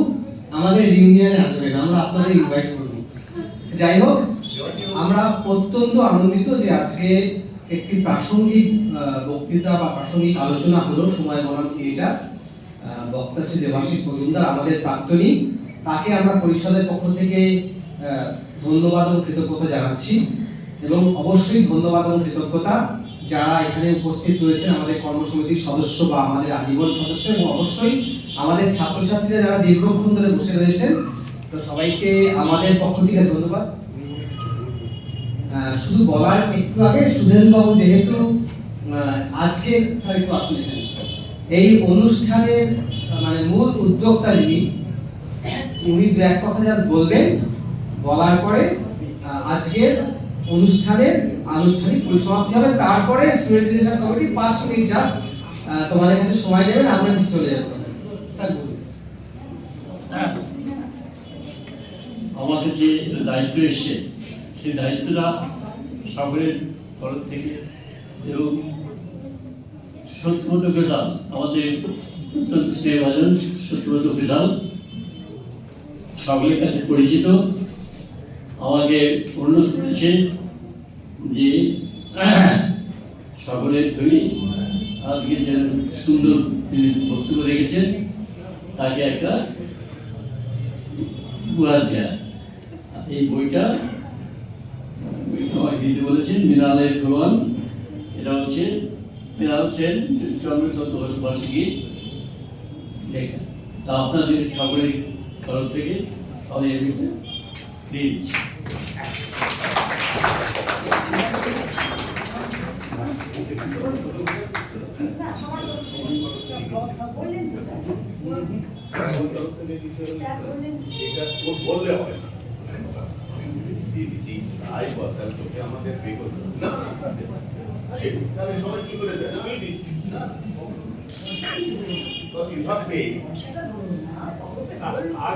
আমাদের ইউনিয়নে আসবেন, আমরা আপনাদের ইনভাইট করব। যাই হোক, আমরা অত্যন্ত আনন্দিত যে আজকে একটি প্রাসঙ্গিক বক্তৃতা বা প্রাসঙ্গিক আলোচনা হলো সময় বনাম থিয়েটার। বক্তা শ্রী দেবাশিস মজুমদার আমাদের প্রাক্তনী, তাকে আমরা পরিষদের পক্ষ থেকে ধন্যবাদ ও কৃতজ্ঞতা জানাচ্ছি। এবং অবশ্যই ধন্যবাদ এবং কৃতজ্ঞতা যারা এখানে উপস্থিত রয়েছেন, আমাদের কর্মসমিতির সদস্য বা আমাদের আজীবন সদস্য, এবং অবশ্যই আমাদের ছাত্রছাত্রীরা যারা দীর্ঘক্ষণ ধরে বসে রয়েছেন। তো সবাইকে আমাদের পক্ষ থেকে ধন্যবাদ। শুধু বলার একটু আগে সুধীর বাবু যেহেতু আজকে স্যার একটু আসলে এই অনুষ্ঠানের মানে মূল উদ্যোক্তা যিনি, উনি দু এক কথা যা বলবেন, বলার পরে আজকের অনুষ্ঠানের আনুষ্ঠানিক পরিসমাপ্তি হবে। তারপরে student relation committee 5 minute just তোমাদের কাছে সময় দেবেন, আমরা চলে যাব। স্যার বলুন। আমাদের যে দায়িত্ব এসছে সেই দায়িত্বটা সকলের তরফ থেকে, এবং সত্যব্রত ঘোষাল আমাদের অত্যন্ত স্নেহভাজন সত্যব্রত ঘোষাল সকলের কাছে পরিচিত, আমাকে অনুরোধ করেছে যে সকলের ধরে আজকে যে সুন্দর বক্তব্য রেখেছেন তাকে একটা উপহার দেয়া। এই বইটা আমাকে দিতে বলেছেন মৃণালের প্রমাণ। এটা হচ্ছে মৃণাল সেন জন্মশতবার্ষিকী লেখা। তা আপনাদের সকলের তরফ থেকে আমি এই বইটা দিয়ে দিচ্ছি। বললে হবে আমাদের সবাই কি করে দেয়, আমি দিচ্ছি বিভাগ নেই। আর